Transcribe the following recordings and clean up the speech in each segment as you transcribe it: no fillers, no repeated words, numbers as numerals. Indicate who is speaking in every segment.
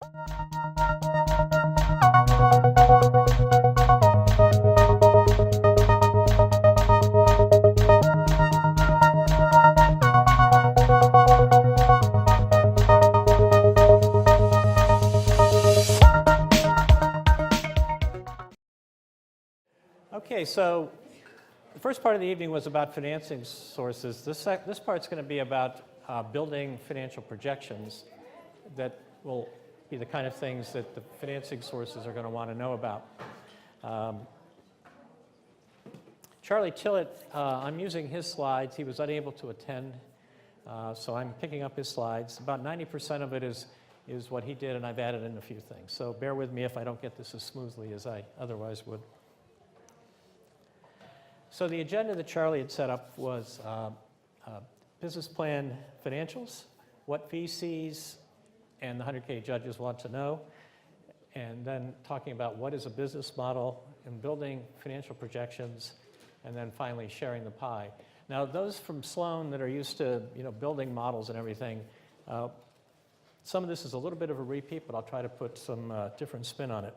Speaker 1: Okay, so the first part of the evening was about financing sources. This part's going to be about building financial projections that will be the kind of things that the financing sources are going to want to know about. Charlie Tillett, I'm using his slides. He was unable to attend, so I'm picking up his slides. About 90% of it is what he did, and I've added in a few things. So bear with me if I don't get this as smoothly as I otherwise would. So the agenda that Charlie had set up was business plan financials, what VCs and the 100K judges want to know, and then talking about what is a business model and building financial projections, and then finally sharing the pie. Now those from Sloan that are used to building models and everything, some of this is a little bit of a repeat, but I'll try to put some different spin on it.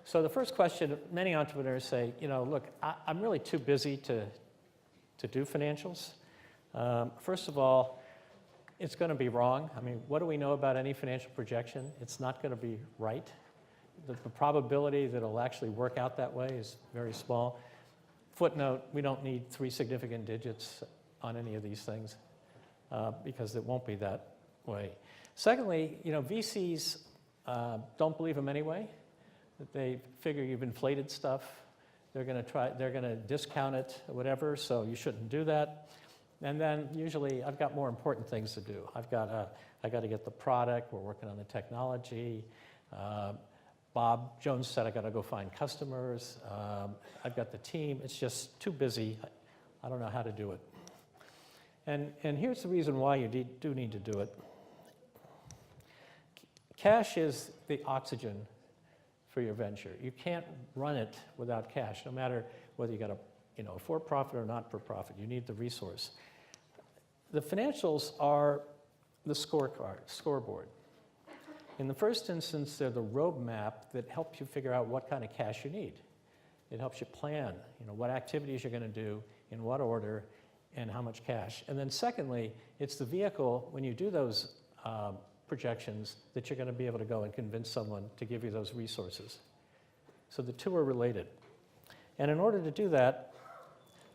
Speaker 1: So the first question, many entrepreneurs say, look, I'm really too busy to do financials. First of all, it's going to be wrong. I mean, what do we know about any financial projection? It's not going to be right. The probability that it'll actually work out that way is very small. Footnote, we don't need 3 significant digits on any of these things because it won't be that way. Secondly, VCs don't believe them anyway. They figure you've inflated stuff. They're going to discount it, or whatever, so you shouldn't do that. And then usually I've got more important things to do. I got to get the product. We're working on the technology. Bob Jones said I got to go find customers. I've got the team. It's just too busy. I don't know how to do it. And here's the reason why you do need to do it. Cash is the oxygen for your venture. You can't run it without cash, no matter whether you got a for-profit or not for-profit. You need the resource. The financials are the scoreboard. In the first instance, they're the roadmap that helps you figure out what kind of cash you need. It helps you plan, what activities you're going to do, in what order, and how much cash. And then secondly, it's the vehicle, when you do those projections, that you're going to be able to go and convince someone to give you those resources. So the two are related. And in order to do that,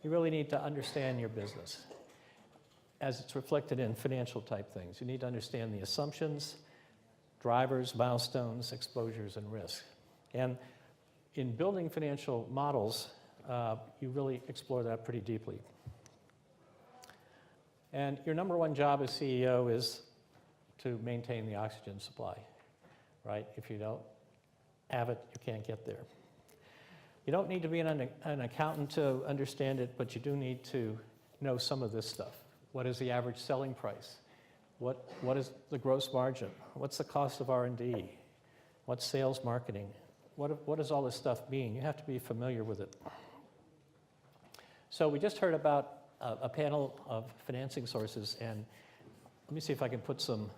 Speaker 1: you really need to understand your business as it's reflected in financial type things. You need to understand the assumptions, drivers, milestones, exposures, and risks. And in building financial models, you really explore that pretty deeply. And your number one job as CEO is to maintain the oxygen supply, right? If you don't have it, you can't get there. You don't need to be an accountant to understand it, but you do need to know some of this stuff. What is the average selling price? What is the gross margin? What's the cost of R&D? What's sales marketing? What does all this stuff mean? You have to be familiar with it. So we just heard about a panel of financing sources, and let me see if I can put some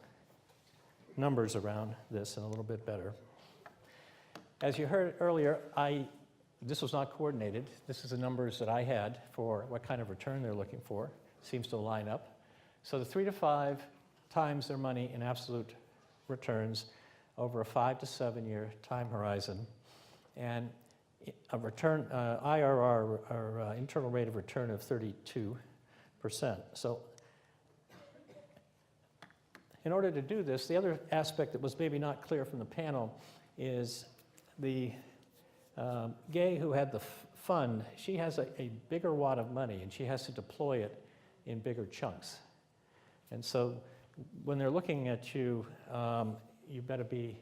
Speaker 1: numbers around this and a little bit better. As you heard earlier, this was not coordinated. This is the numbers that I had for what kind of return they're looking for. Seems to line up. So the 3 to 5 times their money in absolute returns over a 5 to 7 year time horizon, and a return IRR, or internal rate of return, of 32%. So in order to do this, the other aspect that was maybe not clear from the panel is the Gay, who had the fund, she has a bigger wad of money, and she has to deploy it in bigger chunks. And so when they're looking at you, you better be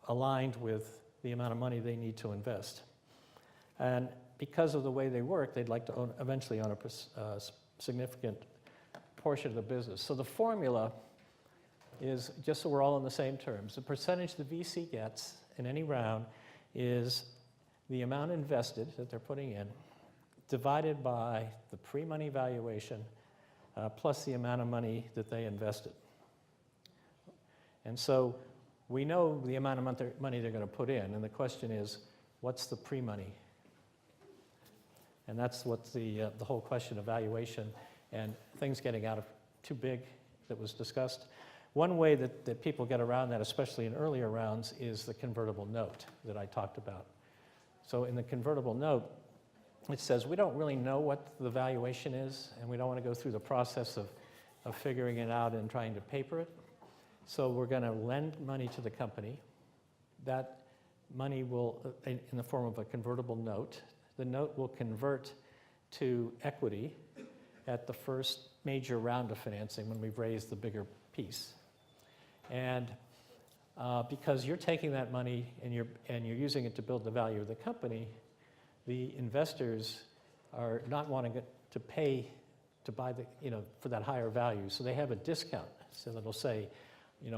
Speaker 1: aligned with the amount of money they need to invest. And because of the way they work, they'd like to eventually own a significant portion of the business. So the formula is, just so we're all on the same terms, the percentage the VC gets in any round is the amount invested that they're putting in divided by the pre-money valuation plus the amount of money that they invested. And so we know the amount of money they're going to put in, and the question is, what's the pre-money? And that's what the whole question of valuation and things getting out of too big that was discussed. One way that people get around that, especially in earlier rounds, is the convertible note that I talked about. So in the convertible note, it says we don't really know what the valuation is, and we don't want to go through the process of figuring it out and trying to paper it. So we're going to lend money to the company. That money will, in the form of a convertible note, the note will convert to equity at the first major round of financing when we've raised the bigger piece. And because you're taking that money and you're using it to build the value of the company, the investors are not wanting to pay to buy for that higher value. So they have a discount. So it'll say,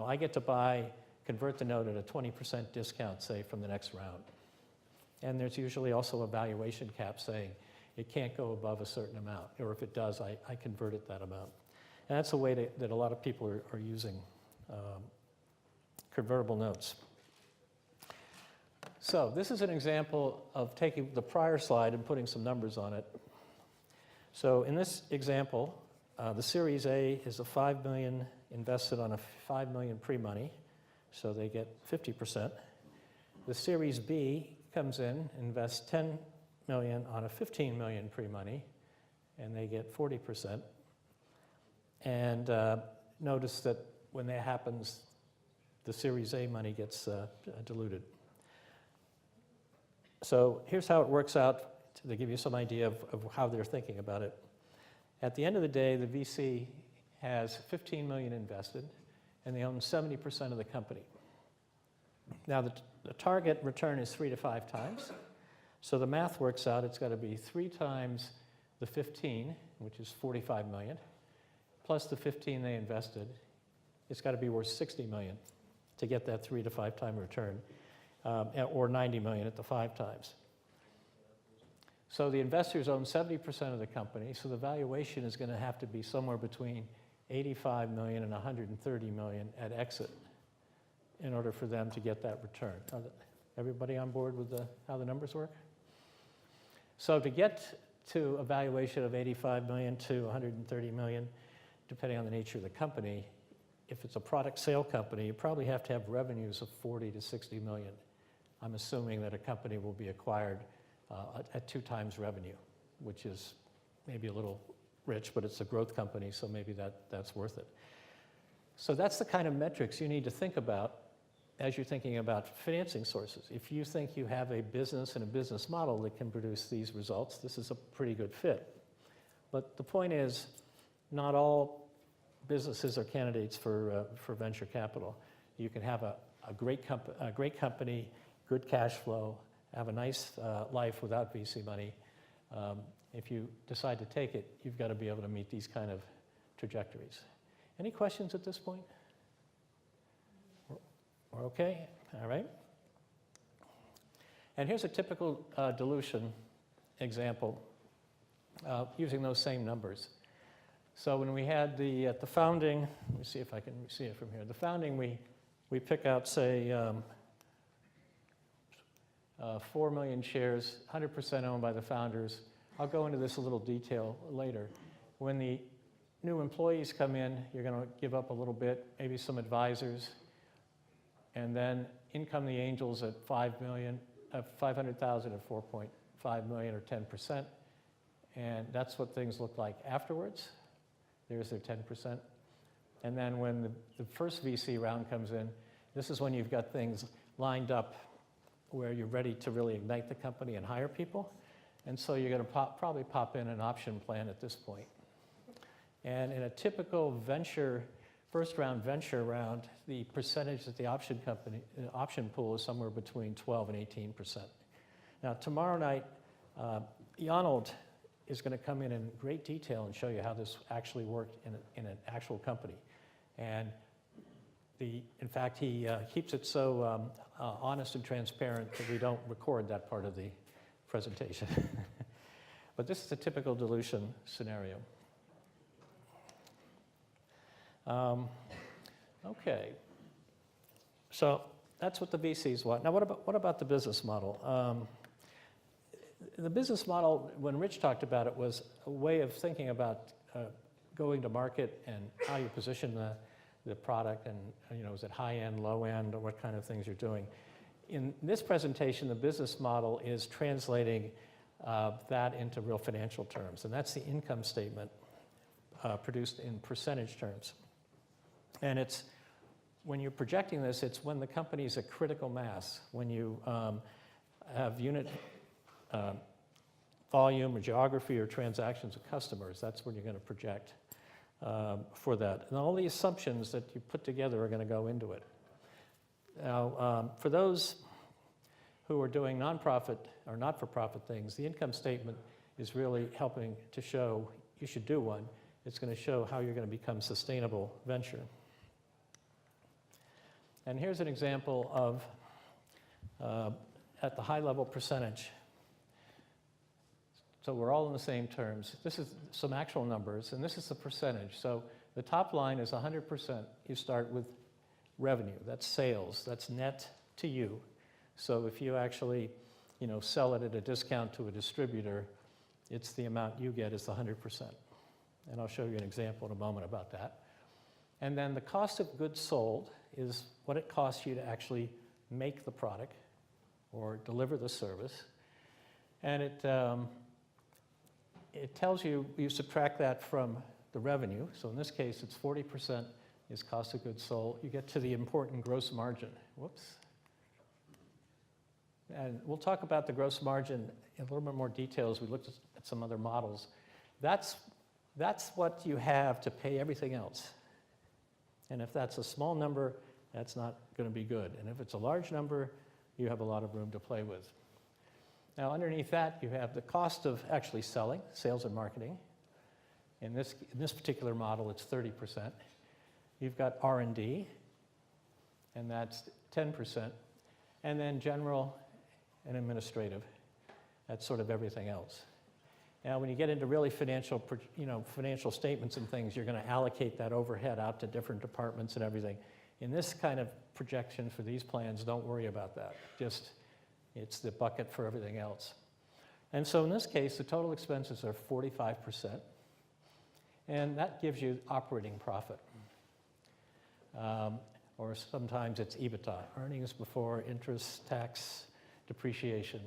Speaker 1: I get to convert the note at a 20% discount, say, from the next round. And there's usually also a valuation cap saying it can't go above a certain amount, or if it does, I convert it that amount. And that's a way that a lot of people are using convertible notes. So this is an example of taking the prior slide and putting some numbers on it. So in this example, the Series A is a $5 million invested on a $5 million pre-money, so they get 50%. The Series B comes in, invests $10 million on a $15 million pre-money, and they get 40%. And notice that when that happens, the Series A money gets diluted. So here's how it works out to give you some idea of how they're thinking about it. At the end of the day, the VC has $15 million invested, and they own 70% of the company. Now, the target return is 3 to 5 times. So the math works out, it's got to be 3 times the 15, which is $45 million, plus the 15 they invested. It's got to be worth $60 million to get that 3 to 5 time return, or $90 million at the 5 times. So the investors own 70% of the company, so the valuation is going to have to be somewhere between $85 million and $130 million at exit in order for them to get that return. Everybody on board with how the numbers work? So to get to a valuation of $85 million to $130 million, depending on the nature of the company, if it's a product sale company, you probably have to have revenues of 40 to 60 million. I'm assuming that a company will be acquired at 2 times revenue, which is maybe a little rich, but it's a growth company, so maybe that's worth it. So that's the kind of metrics you need to think about as you're thinking about financing sources. If you think you have a business and a business model that can produce these results, this is a pretty good fit. But the point is, not all businesses are candidates for venture capital. You can have a great company, good cash flow, have a nice life without VC money. If you decide to take it, you've got to be able to meet these kind of trajectories. Any questions at this point? We're okay? All right. And here's a typical dilution example using those same numbers. So when we had the founding, let me see if I can see it from here. The founding, we pick out, say, 4 million shares, 100% owned by the founders. I'll go into this a little detail later. When the new employees come in, you're going to give up a little bit, maybe some advisors, and then in come the angels at 500,000 at 4.5 million, or 10%, and that's what things look like afterwards. There's their 10%. And then when the first VC round comes in, this is when you've got things lined up where you're ready to really ignite the company and hire people. And so you're going to probably pop in an option plan at this point. And in a typical first round venture round, the percentage that the option pool is somewhere between 12 and 18%. Now, tomorrow night, Jonald is going to come in great detail and show you how this actually worked in an actual company. And in fact, he keeps it so honest and transparent that we don't record that part of the presentation. But this is a typical dilution scenario. Okay, so that's what the VCs want. Now, what about the business model? The business model, when Rich talked about it, was a way of thinking about going to market and how you position the product, and is it high end, low end, or what kind of things you're doing. In this presentation, the business model is translating that into real financial terms, and that's the income statement produced in percentage terms. And it's, when you're projecting this, it's when the company's a critical mass, when you have unit volume or geography or transactions with customers, that's when you're going to project for that. And all the assumptions that you put together are going to go into it. Now, for those who are doing nonprofit or not-for-profit things, the income statement is really helping to show, you should do one. It's going to show how you're going to become sustainable venture. And here's an example of, at the high level percentage. So we're all in the same terms. This is some actual numbers, and this is the percentage. So the top line is 100%. You start with revenue. That's sales. That's net to you. So if you actually, sell it at a discount to a distributor, it's the amount you get is the 100%. And I'll show you an example in a moment about that. And then the cost of goods sold is what it costs you to actually make the product or deliver the service. And it tells you, you subtract that from the revenue. So in this case, it's 40% is cost of goods sold. You get to the important gross margin. Whoops. And we'll talk about the gross margin in a little bit more detail as we look at some other models. That's what you have to pay everything else. And if that's a small number, that's not going to be good. And if it's a large number, you have a lot of room to play with. Now, underneath that, you have the cost of actually selling, sales and marketing. In this particular model, it's 30%. You've got R&D, and that's 10%. And then general and administrative, that's sort of everything else. Now, when you get into really financial statements and things, you're going to allocate that overhead out to different departments and everything. In this kind of projection for these plans, don't worry about that. Just, it's the bucket for everything else. And so in this case, the total expenses are 45%, and that gives you operating profit. Or sometimes it's EBITDA, earnings before interest, tax, depreciation.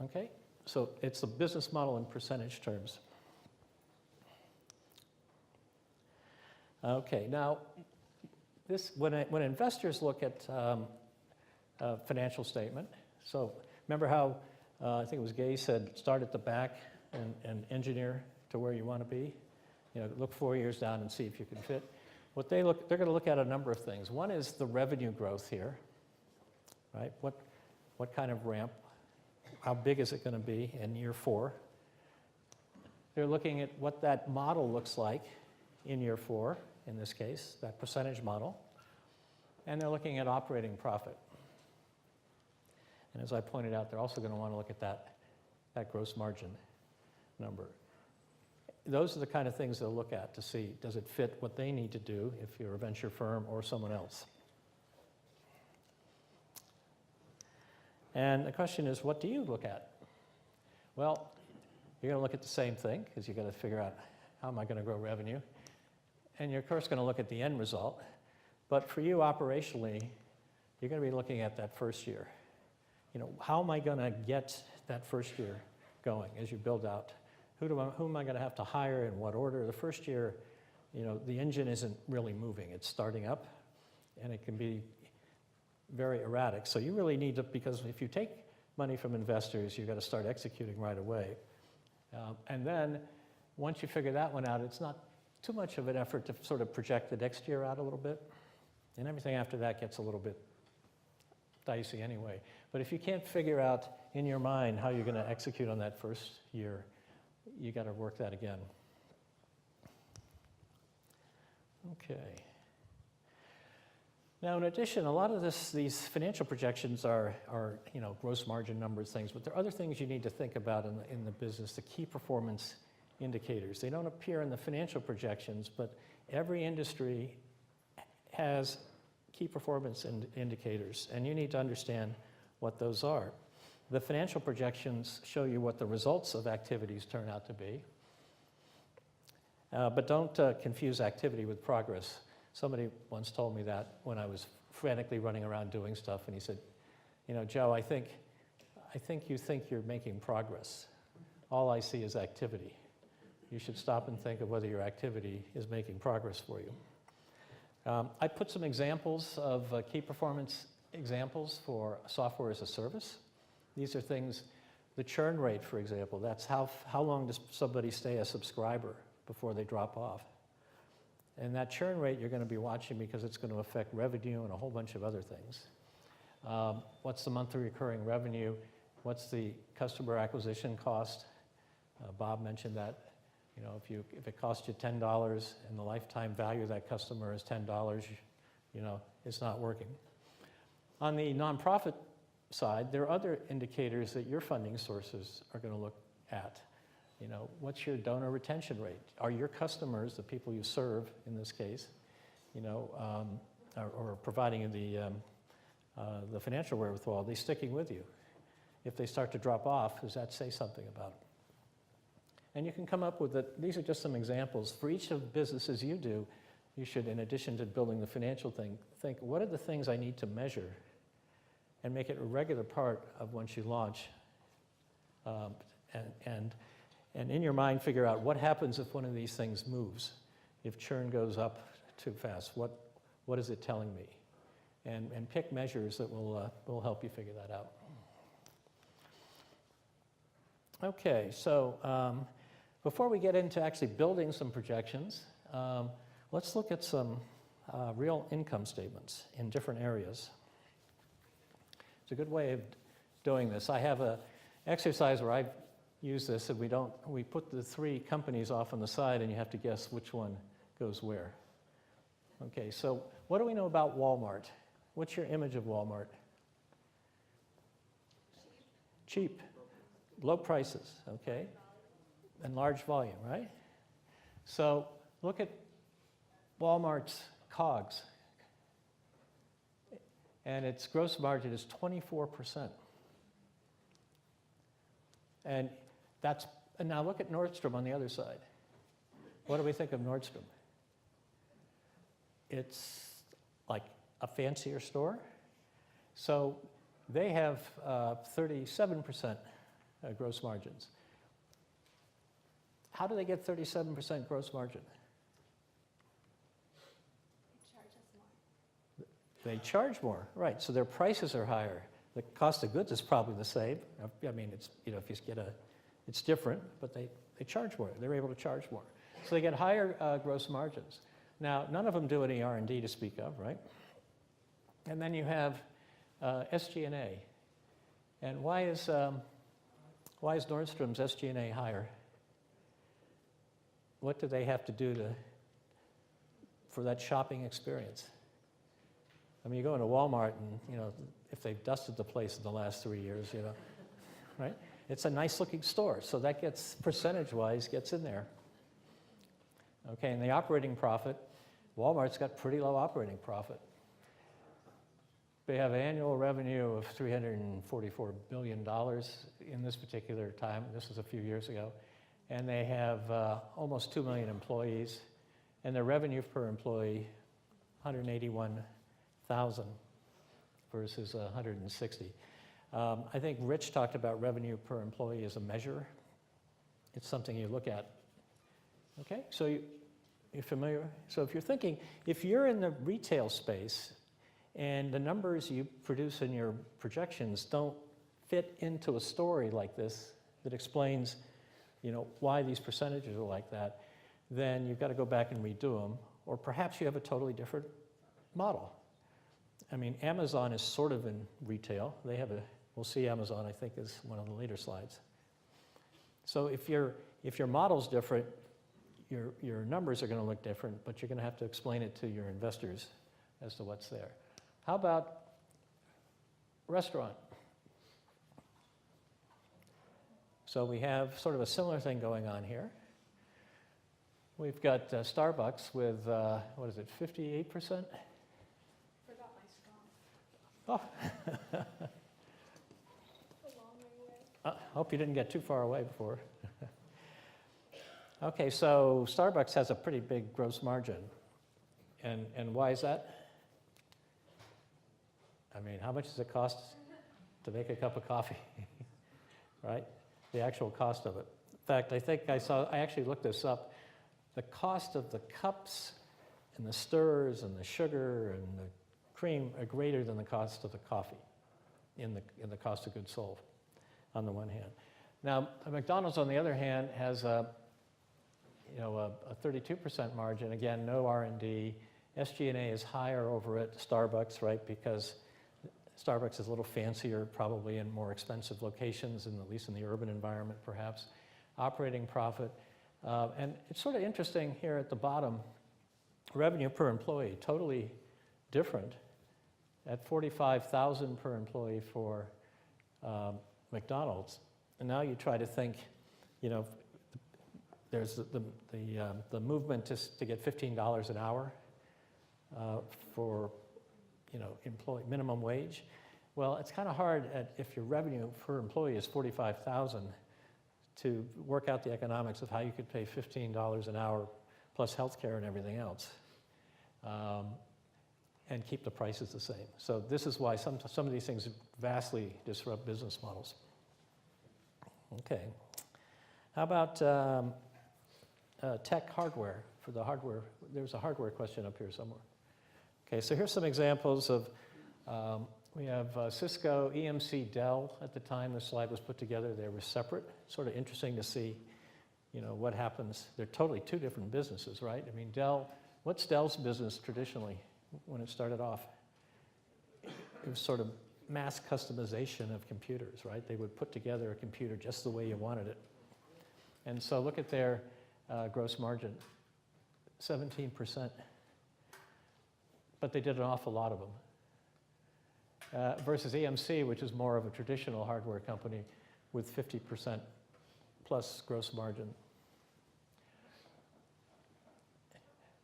Speaker 1: Okay? So it's the business model in percentage terms. Okay, now, when investors look at a financial statement, so remember how, I think it was Gay said, start at the back and engineer to where you want to be? Look 4 years down and see if you can fit. They're going to look at a number of things. One is the revenue growth here, right? What kind of ramp? How big is it going to be in year 4? They're looking at what that model looks like in year 4, in this case, that percentage model. And they're looking at operating profit. And as I pointed out, they're also going to want to look at that gross margin number. Those are the kind of things they'll look at to see, does it fit what they need to do if you're a venture firm or someone else? And the question is, what do you look at? Well, you're going to look at the same thing, because you've got to figure out, how am I going to grow revenue? And you're, of course, going to look at the end result. But for you, operationally, you're going to be looking at that first year. How am I going to get that first year going as you build out? Who am I going to have to hire, in what order? The first year, the engine isn't really moving. It's starting up, and it can be very erratic. So you really need to, because if you take money from investors, you've got to start executing right away. And then once you figure that one out, it's not too much of an effort to sort of project the next year out a little bit. And everything after that gets a little bit dicey anyway. But if you can't figure out in your mind how you're going to execute on that first year, you got to work that again. Okay. Now, in addition, a lot of these financial projections are gross margin numbers, things, but there are other things you need to think about in the business, the key performance indicators. They don't appear in the financial projections, but every industry has key performance indicators, and you need to understand what those are. The financial projections show you what the results of activities turn out to be, but don't confuse activity with progress. Somebody once told me that when I was frantically running around doing stuff, and he said, you know, Joe, I think you think you're making progress. All I see is activity. You should stop and think of whether your activity is making progress for you. I put some examples of key performance examples for software as a service. These are things, the churn rate, for example, that's how long does somebody stay a subscriber before they drop off. And that churn rate you're going to be watching because it's going to affect revenue and a whole bunch of other things. What's the monthly recurring revenue? What's the customer acquisition cost? Bob mentioned that. You know, if it costs you $10 and the lifetime value of that customer is $10, you know, it's not working. On the nonprofit side, there are other indicators that your funding sources are going to look at. You know, what's your donor retention rate? Are your customers, the people you serve in this case, you know, or providing you the financial wherewithal, are they sticking with you? If they start to drop off, does that say something about it? And you can come up with it. These are just some examples. For each of the businesses you do, you should, in addition to building the financial thing, think, what are the things I need to measure and make it a regular part of once you launch, and in your mind figure out what happens if one of these things moves. If churn goes up too fast, what is it telling me? And pick measures that will help you figure that out. Okay, so before we get into actually building some projections, let's look at some real income statements in different areas. It's a good way of doing this. I have an exercise where I've used this, and we put the three companies off on the side, and you have to guess which one goes where. Okay, so what do we know about Walmart? What's your image of Walmart? Cheap. Low prices, okay? And large volume, right? So look at Walmart's COGS. And its gross margin is 24%. And now look at Nordstrom on the other side. What do we think of Nordstrom? It's like a fancier store. So they have 37% gross margins. How do they get 37% gross margin? They charge more, right? So their prices are higher. The cost of goods is probably the same. I mean, it's, you know, if you get it's different, but they charge more. They're able to charge more, so they get higher gross margins. Now, none of them do any R&D to speak of, right? And then you have SG&A, and why is Nordstrom's SG&A higher? What do they have to do for that shopping experience? I mean, you go into Walmart and, you know, if they've dusted the place in the last 3 years, you know, right? It's a nice looking store, so that gets, percentage-wise, gets in there. Okay, and the operating profit, Walmart's got pretty low operating profit. They have annual revenue of $344 billion in this particular time. This was a few years ago. And they have almost 2 million employees, and their revenue per employee, 181,000 versus 160. I think Rich talked about revenue per employee as a measure. It's something you look at. Okay, so you're familiar? So if you're thinking, if you're in the retail space and the numbers you produce in your projections don't fit into a story like this that explains, you know, why these percentages are like that, then you've got to go back and redo them, or perhaps you have a totally different model. I mean, Amazon is sort of in retail. They have we'll see Amazon, I think, is one of the later slides. So if your model's different, your numbers are going to look different, but you're going to have to explain it to your investors as to what's there. How about restaurant? So we have sort of a similar thing going on here. We've got Starbucks with, what is it, 58%?
Speaker 2: Forgot my straw.
Speaker 1: Oh.
Speaker 2: A long way away.
Speaker 1: Hope you didn't get too far away before. Okay, so Starbucks has a pretty big gross margin. And why is that? I mean, how much does it cost to make a cup of coffee? Right? The actual cost of it. In fact, I actually looked this up. The cost of the cups and the stirrers and the sugar and the cream are greater than the cost of the coffee in the cost of goods sold, on the one hand. Now, McDonald's, on the other hand, has a 32% margin. Again, no R&D. SG&A is higher over at Starbucks, right? Because Starbucks is a little fancier, probably in more expensive locations, at least in the urban environment, perhaps. Operating profit. And it's sort of interesting here at the bottom, revenue per employee, totally different at $45,000 per employee for McDonald's. And now you try to think, there's the movement to get $15 an hour for employee minimum wage. Well, it's kind of hard if your revenue per employee is $45,000 to work out the economics of how you could pay $15 an hour plus healthcare and everything else, and keep the prices the same. So this is why some of these things vastly disrupt business models. Okay. How about tech hardware? For the hardware, there's a hardware question up here somewhere. Okay, so here's some examples of, we have Cisco, EMC, Dell. At the time the slide was put together, they were separate. Sort of interesting to see, what happens. They're totally two different businesses, right? I mean, what's Dell's business traditionally when it started off? It was sort of mass customization of computers, right? They would put together a computer just the way you wanted it. And so look at their gross margin, 17%. But they did an awful lot of them. Versus EMC, which is more of a traditional hardware company with 50% plus gross margin.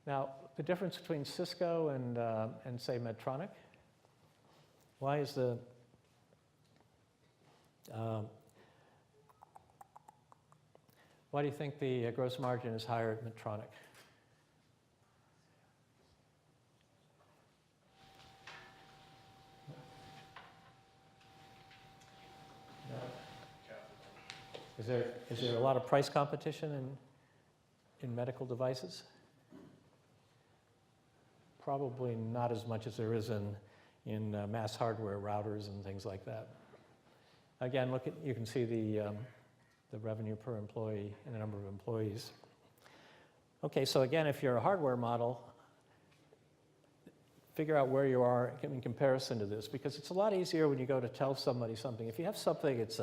Speaker 1: Now, the difference between Cisco and say Medtronic, why is why do you think the gross margin is higher at Medtronic? Is there a lot of price competition in medical devices? Probably not as much as there is in mass hardware routers and things like that. Again, you can see the revenue per employee and the number of employees. Okay, so again, if you're a hardware model, figure out where you are in comparison to this, because it's a lot easier when you go to tell somebody something. If you have something, it's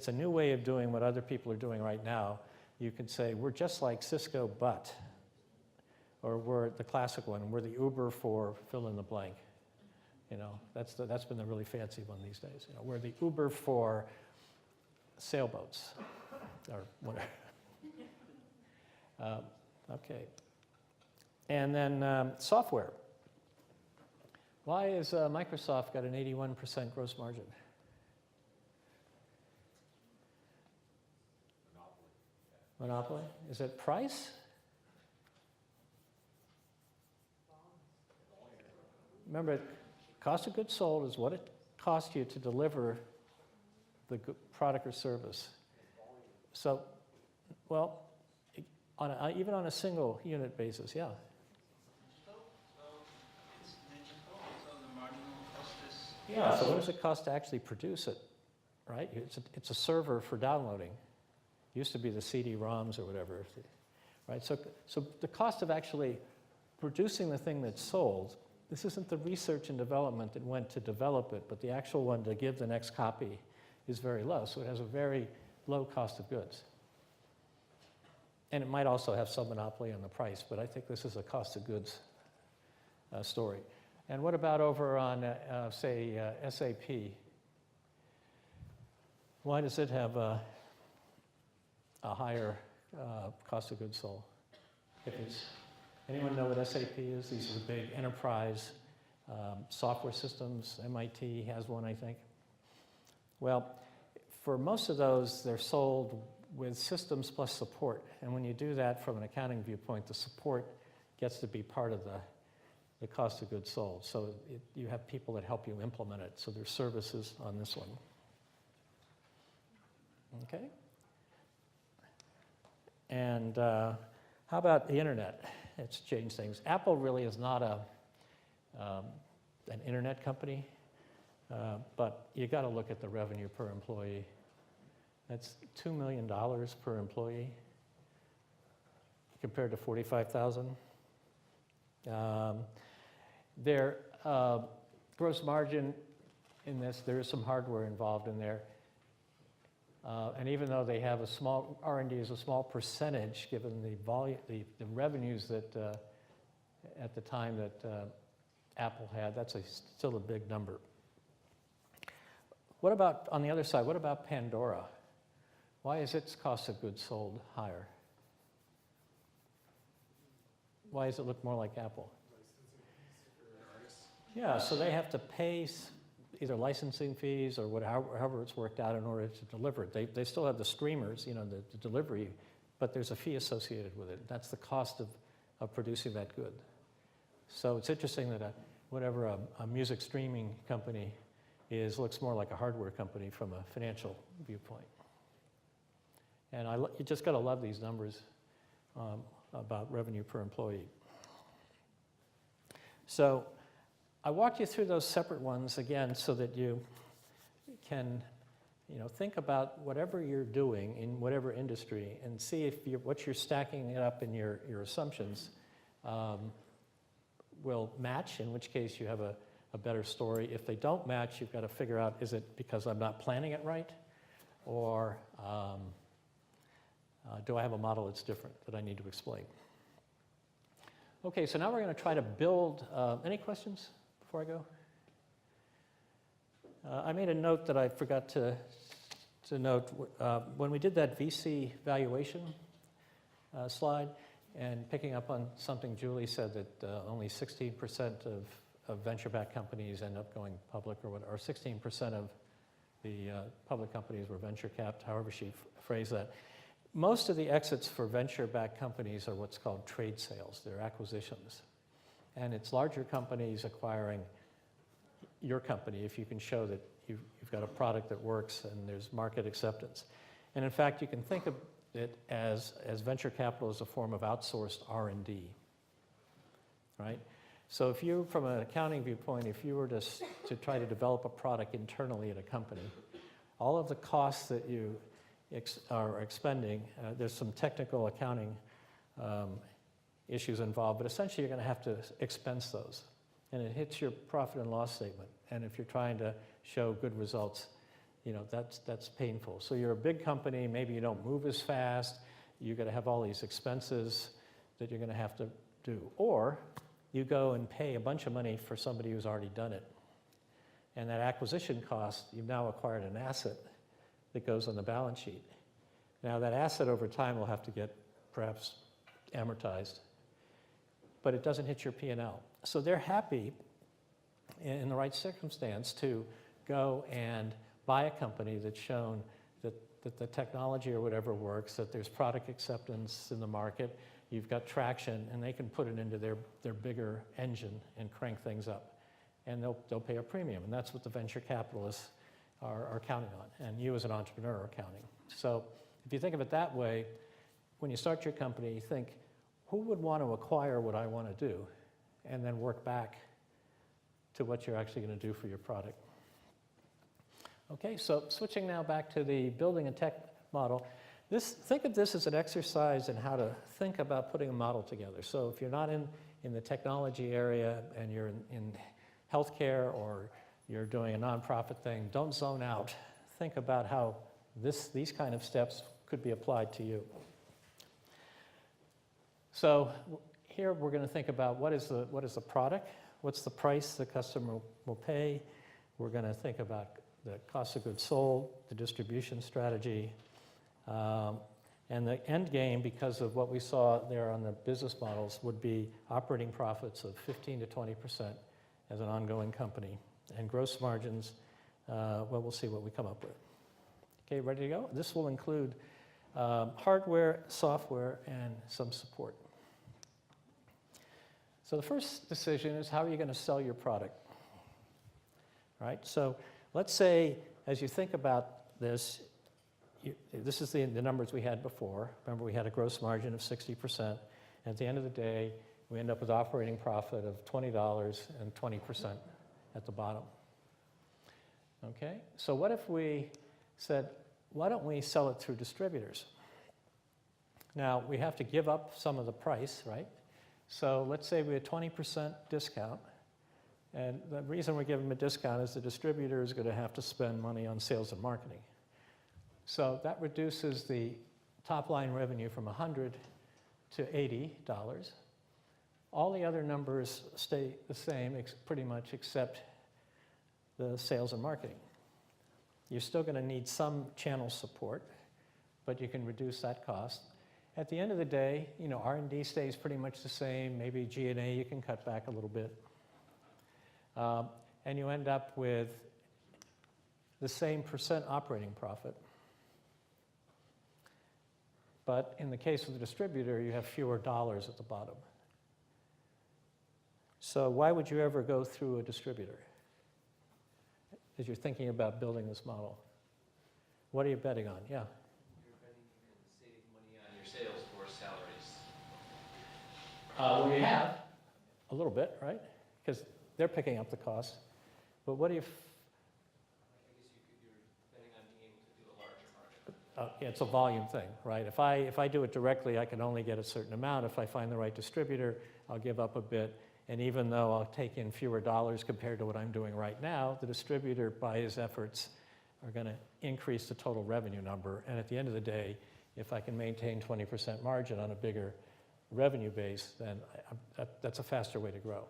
Speaker 1: a new way of doing what other people are doing right now. You can say, we're just like Cisco, but, or we're the classic one, we're the Uber for fill in the blank. That's been the really fancy one these days. We're the Uber for sailboats, or whatever. Okay. And then software. Why has Microsoft got an 81% gross margin? Monopoly? Is it price? Remember, cost of goods sold is what it costs you to deliver the product or service. So, well, even on a single unit basis, yeah. Yeah, so what does it cost to actually produce it, right? It's a server for downloading. It used to be the CD-ROMs or whatever, right? So the cost of actually producing the thing that's sold, this isn't the research and development that went to develop it, but the actual one to give the next copy is very low. So it has a very low cost of goods. And it might also have some monopoly on the price, but I think this is a cost of goods story. And what about over on, say, SAP? Why does it have a higher cost of goods sold? Anyone know what SAP is? These are the big enterprise software systems. MIT has one, I think. Well, for most of those, they're sold with systems plus support. And when you do that from an accounting viewpoint, the support gets to be part of the cost of goods sold. So you have people that help you implement it. So there's services on this one. Okay. And how about the internet? It's changed things. Apple really is not an internet company, but you got to look at the revenue per employee. That's $2 million per employee compared to $45,000. Their gross margin in this, there is some hardware involved in there. And even though they have a small, R&D is a small percentage given the volume, the revenues that at the time that Apple had, that's still a big number. What about, on the other side, what about Pandora? Why is its cost of goods sold higher? Why does it look more like Apple? Yeah, so they have to pay either licensing fees or however it's worked out in order to deliver it. They still have the streamers, you know, the delivery, but there's a fee associated with it. That's the cost of producing that good. So it's interesting that whatever a music streaming company is looks more like a hardware company from a financial viewpoint. And you just got to love these numbers about revenue per employee. So I walked you through those separate ones again so that you can, you know, think about whatever you're doing in whatever industry and see if what you're stacking it up in your assumptions will match, in which case you have a better story. If they don't match, you've got to figure out, is it because I'm not planning it right? Or do I have a model that's different that I need to explain? Okay, so now we're going to try to build, any questions before I go? I made a note that I forgot to note. When we did that VC valuation slide, and picking up on something Julie said, that only 16% of venture-backed companies end up going public, or 16% of the public companies were venture-capped, however she phrased that. Most of the exits for venture-backed companies are what's called trade sales. They're acquisitions. And it's larger companies acquiring your company if you can show that you've got a product that works and there's market acceptance. And in fact, you can think of it as venture capital as a form of outsourced R&D, right? So if you, from an accounting viewpoint, if you were to try to develop a product internally at a company, all of the costs that you are expending, there's some technical accounting issues involved, but essentially you're going to have to expense those. And it hits your profit and loss statement. And if you're trying to show good results, you know, that's painful. So you're a big company, maybe you don't move as fast, you're going to have all these expenses that you're going to have to do. Or you go and pay a bunch of money for somebody who's already done it. And that acquisition cost, you've now acquired an asset that goes on the balance sheet. Now that asset over time will have to get perhaps amortized, but it doesn't hit your P&L. So they're happy in the right circumstance to go and buy a company that's shown that the technology or whatever works, that there's product acceptance in the market, you've got traction, and they can put it into their bigger engine and crank things up. And they'll pay a premium, and that's what the venture capitalists are counting on, and you as an entrepreneur are counting. So if you think of it that way, when you start your company, think, who would want to acquire what I want to do, and then work back to what you're actually going to do for your product. Okay, so switching now back to the building a tech model. Think of this as an exercise in how to think about putting a model together. So if you're not in the technology area and you're in healthcare or you're doing a nonprofit thing, don't zone out. Think about how these kind of steps could be applied to you. So here we're going to think about what is the product, what's the price the customer will pay. We're going to think about the cost of goods sold, the distribution strategy, And the end game, because of what we saw there on the business models, would be operating profits of 15 to 20% as an ongoing company. And gross margins, well, we'll see what we come up with. Okay, ready to go? This will include hardware, software, and some support. So the first decision is, how are you going to sell your product? Right? So let's say, as you think about this, this is the numbers we had before. Remember, we had a gross margin of 60%. At the end of the day, we end up with operating profit of $20 and 20% at the bottom. Okay? So what if we said, why don't we sell it through distributors? Now, we have to give up some of the price, right? So let's say we had 20% discount. And the reason we're giving them a discount is the distributor is going to have to spend money on sales and marketing. So that reduces the top line revenue from $100 to $80. All the other numbers stay the same, pretty much, except the sales and marketing. You're still going to need some channel support, but you can reduce that cost. At the end of the day, R&D stays pretty much the same. Maybe G&A you can cut back a little bit. And you end up with the same percent operating profit. But in the case of the distributor, you have fewer dollars at the bottom. So why would you ever go through a distributor as you're thinking about building this model? What are you betting on? Yeah?
Speaker 3: You're betting you can save money on your sales force salaries.
Speaker 1: Well, you have a little bit, right? Because they're picking up the cost. But what do you...
Speaker 3: You're betting on being able to do a larger margin.
Speaker 1: Yeah, it's a volume thing, right? If I do it directly, I can only get a certain amount. If I find the right distributor, I'll give up a bit. And even though I'll take in fewer dollars compared to what I'm doing right now, the distributor, by his efforts, are going to increase the total revenue number. And at the end of the day, if I can maintain 20% margin on a bigger revenue base, then that's a faster way to grow.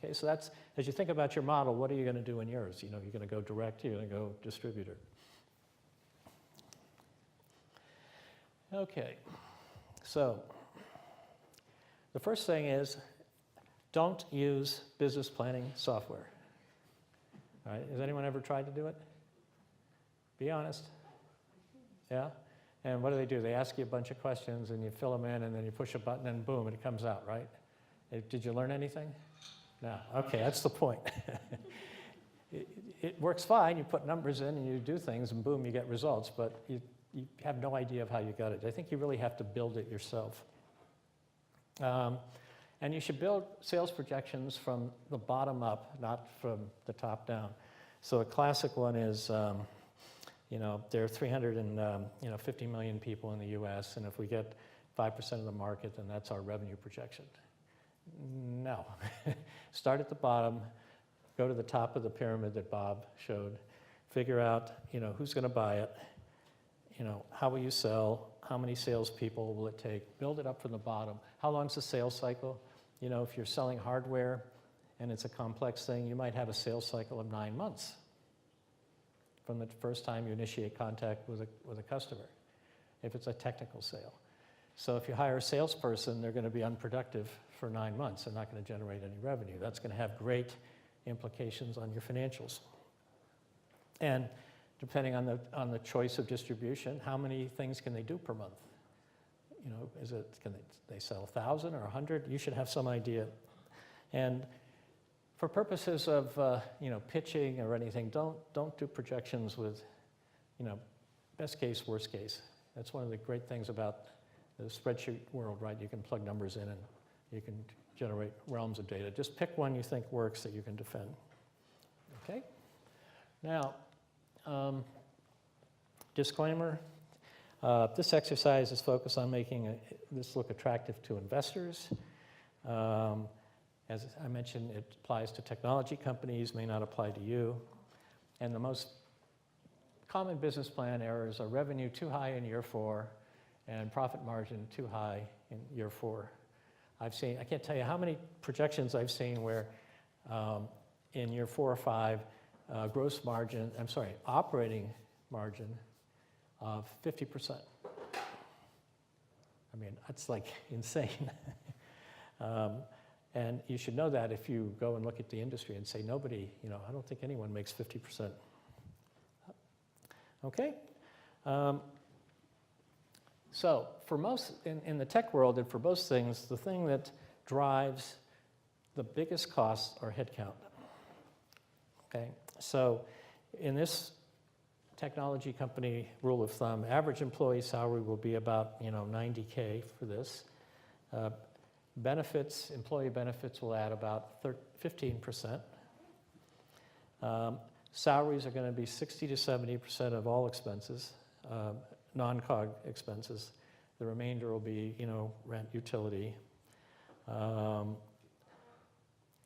Speaker 1: Okay, so that's, as you think about your model, what are you going to do in yours? You're going to go direct, you're going to go distributor. Okay, so the first thing is, don't use business planning software. All right, has anyone ever tried to do it? Be honest. Yeah? And what do? They ask you a bunch of questions and you fill them in and then you push a button and boom, it comes out, right? Did you learn anything? No. Okay, that's the point. It works fine. You put numbers in and you do things and boom, you get results, but you have no idea of how you got it. I think you really have to build it yourself. And you should build sales projections from the bottom up, not from the top down. So a classic one is, there are 350 million people in the US, and if we get 5% of the market, then that's our revenue projection. No. Start at the bottom, go to the top of the pyramid that Bob showed, figure out, who's going to buy it, how will you sell, how many salespeople will it take, build it up from the bottom. How long's the sales cycle? If you're selling hardware and it's a complex thing, you might have a sales cycle of 9 months from the first time you initiate contact with a customer, if it's a technical sale. So if you hire a salesperson, they're going to be unproductive for 9 months. They're not going to generate any revenue. That's going to have great implications on your financials. And depending on the choice of distribution, how many things can they do per month? Can they sell 1,000 or 100? You should have some idea. And for purposes of pitching or anything, don't do projections with best case, worst case. That's one of the great things about the spreadsheet world, right? You can plug numbers in and you can generate realms of data. Just pick one you think works that you can defend. Okay? Now, disclaimer. This exercise is focused on making this look attractive to investors. As I mentioned, it applies to technology companies, may not apply to you. And the most common business plan errors are revenue too high in year 4 and profit margin too high in year 4. I can't tell you how many projections I've seen where in year 4 or 5, operating margin of 50%. I mean, that's like insane. And you should know that if you go and look at the industry and say, nobody, I don't think anyone makes 50%. Okay? So for most, in the tech world and for most things, the thing that drives the biggest costs are headcount. Okay? So in this technology company rule of thumb, average employee salary will be about $90K for this. Benefits, employee benefits will add about 15%. Salaries are going to be 60 to 70% of all expenses, non-COG expenses. The remainder will be, rent, utility.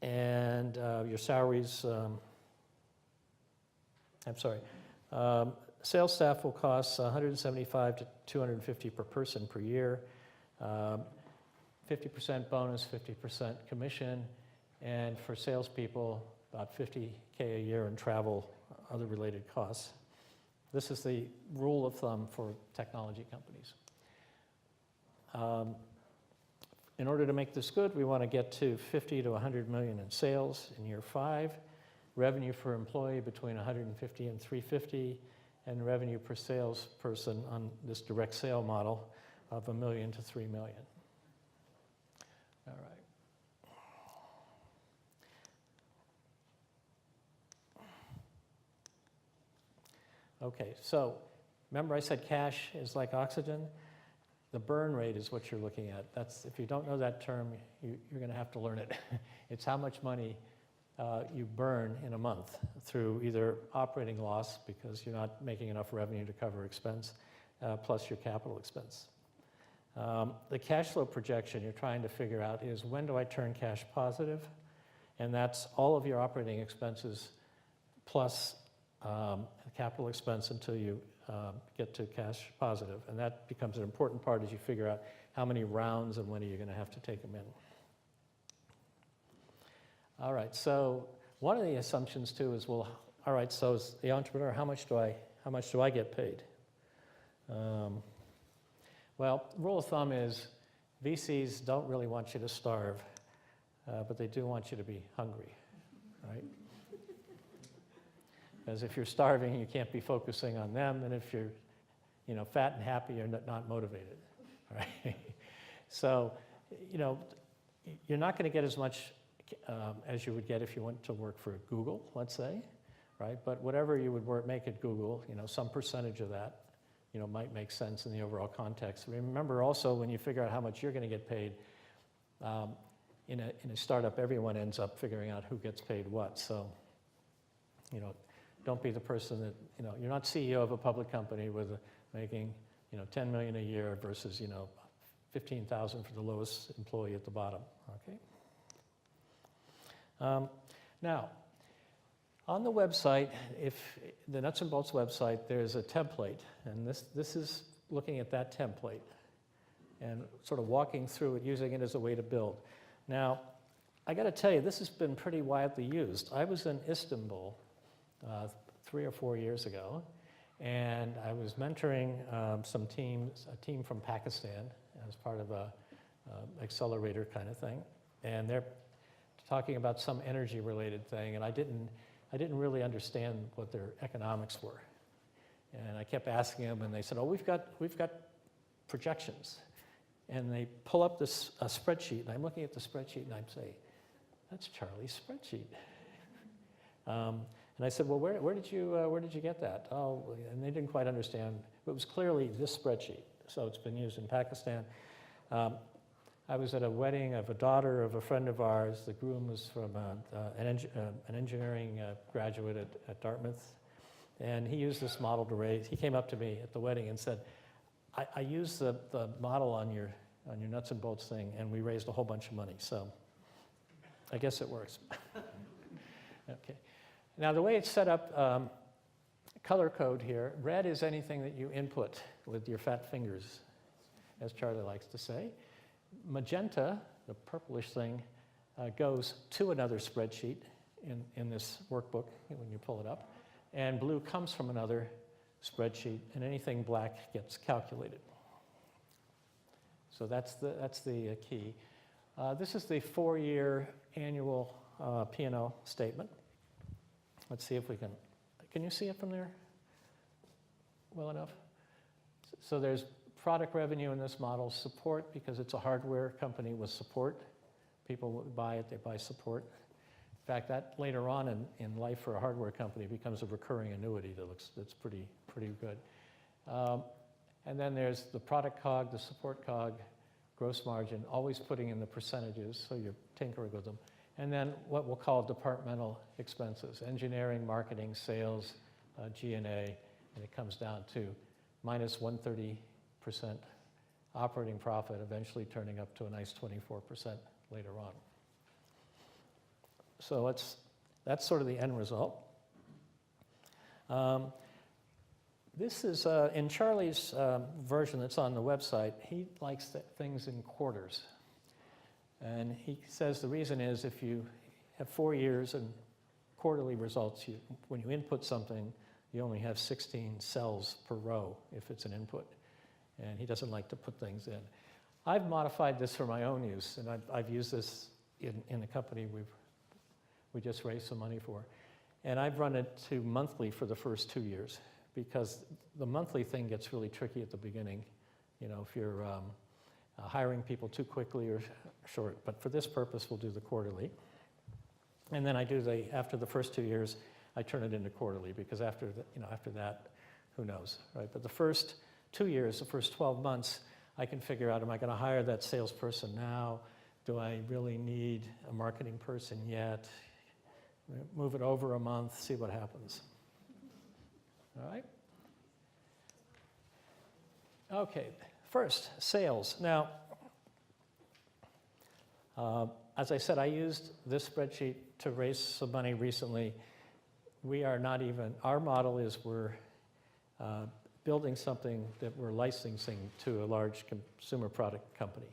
Speaker 1: And your salaries, sales staff will cost $175 to $250 per person per year. 50% bonus, 50% commission, and for salespeople, about $50K a year in travel, other related costs. This is the rule of thumb for technology companies. In order to make this good, we want to get to 50 to 100 million in sales in year 5, revenue per employee between 150 and 350, and revenue per salesperson on this direct sale model of $1 million to $3 million. All right. Okay, so remember I said cash is like oxygen? The burn rate is what you're looking at. That's, if you don't know that term, you're going to have to learn it. It's how much money you burn in a month through either operating loss, because you're not making enough revenue to cover expense, plus your capital expense. The cash flow projection you're trying to figure out is, when do I turn cash positive? And that's all of your operating expenses plus capital expense until you get to cash positive. And that becomes an important part as you figure out how many rounds and when are you going to have to take them in. All right, so one of the assumptions too is, well, all right, so as the entrepreneur, how much do I get paid? Well, rule of thumb is VCs don't really want you to starve, but they do want you to be hungry, right? Because if you're starving, you can't be focusing on them, and if you're, fat and happy, you're not motivated, right? So, you're not going to get as much as you would get if you went to work for Google, let's say, right? But whatever you would make at Google, some percentage of that, might make sense in the overall context. Remember also, when you figure out how much you're going to get paid, in a startup, everyone ends up figuring out who gets paid what. So, don't be the person that, you're not CEO of a public company with making, $10 million a year versus, $15,000 for the lowest employee at the bottom, okay? Now, on the website, the Nuts and Bolts website, there's a template, and this is looking at that template and sort of walking through it, using it as a way to build. Now, I got to tell you, this has been pretty widely used. I was in Istanbul 3 or 4 years ago, and I was mentoring a team from Pakistan as part of a accelerator kind of thing, and they're talking about some energy-related thing, and I didn't really understand what their economics were. And I kept asking them, and they said, oh, we've got projections. And they pull up this spreadsheet, and I'm looking at the spreadsheet, and I say, that's Charlie's spreadsheet. And I said, well, where did you get that? Oh, and they didn't quite understand. It was clearly this spreadsheet, so it's been used in Pakistan. I was at a wedding of a daughter of a friend of ours. The groom was from an engineering graduate at Dartmouth, and he used this model to raise. He came up to me at the wedding and said, I used the model on your nuts and bolts thing, and we raised a whole bunch of money. So I guess it works. Okay. Now the way it's set up, color code here. Red is anything that you input with your fat fingers, as Charlie likes to say. Magenta, the purplish thing, goes to another spreadsheet in this workbook when you pull it up. And blue comes from another spreadsheet, and anything black gets calculated. So that's the key. This is the 4-year annual P&L statement. Let's see if we can you see it from there well enough? So there's product revenue in this model, support, because it's a hardware company with support. People buy it, they buy support. In fact, that later on in life for a hardware company becomes a recurring annuity that's pretty good. And then there's the product COG, the support COG, gross margin, always putting in the percentages, so you're tinkering with them. And then what we'll call departmental expenses, engineering, marketing, sales, G&A, and it comes down to minus 130% operating profit, eventually turning up to a nice 24% later on. So that's sort of the end result. This is, in Charlie's version that's on the website, he likes things in quarters. And he says the reason is if you have 4 years and quarterly results, when you input something, you only have 16 cells per row if it's an input. And he doesn't like to put things in. I've modified this for my own use, and I've used this in a company we just raised some money for. And I've run it to monthly for the first 2 years, because the monthly thing gets really tricky at the beginning, you know, if you're hiring people too quickly or short. But for this purpose, we'll do the quarterly. And then I do after the first 2 years, I turn it into quarterly, because after that, who knows, right? But the first 2 years, the first 12 months, I can figure out, am I going to hire that salesperson now? Do I really need a marketing person yet? Move it over a month, see what happens. All right? Okay, first, sales. Now, as I said, I used this spreadsheet to raise some money recently. We are not even, our model is we're building something that we're licensing to a large consumer product company.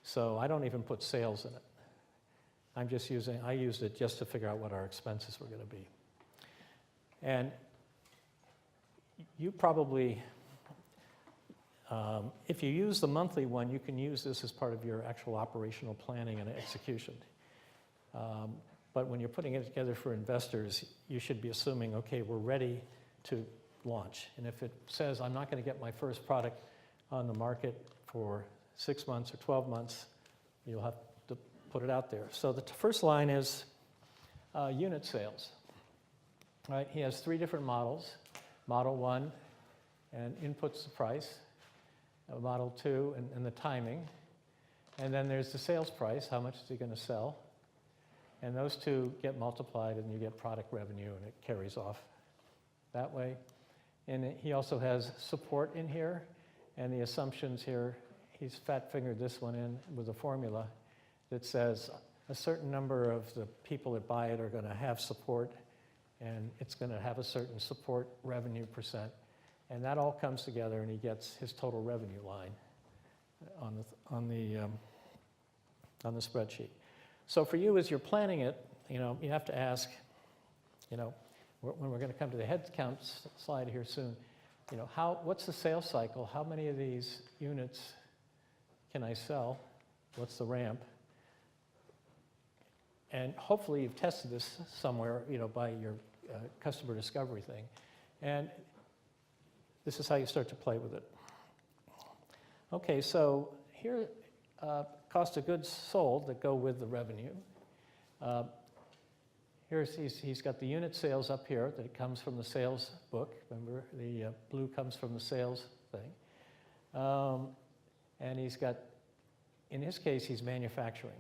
Speaker 1: So I don't even put sales in it. I used it just to figure out what our expenses were going to be. And you probably, if you use the monthly one, you can use this as part of your actual operational planning and execution. But when you're putting it together for investors, you should be assuming, okay, we're ready to launch. And if it says I'm not going to get my first product on the market for 6 months or 12 months, you'll have to put it out there. So the first line is unit sales. Right? He has 3 different models. Model 1, and inputs the price. Model 2, and the timing. And then there's the sales price, how much is he going to sell? And those 2 get multiplied, and you get product revenue, and it carries off that way. And he also has support in here, and the assumptions here, he's fat-fingered this one in with a formula that says a certain number of the people that buy it are going to have support, and it's going to have a certain support revenue %. And that all comes together, and he gets his total revenue line on the spreadsheet. So for you, as you're planning it, you know, you have to ask, you know, when we're going to come to the headcount slide here soon, you know, what's the sales cycle? How many of these units can I sell? What's the ramp? And hopefully you've tested this somewhere, you know, by your customer discovery thing. And this is how you start to play with it. Okay, so here, cost of goods sold that go with the revenue. He's got the unit sales up here that comes from the sales book. Remember, the blue comes from the sales thing. And he's got, in his case, he's manufacturing.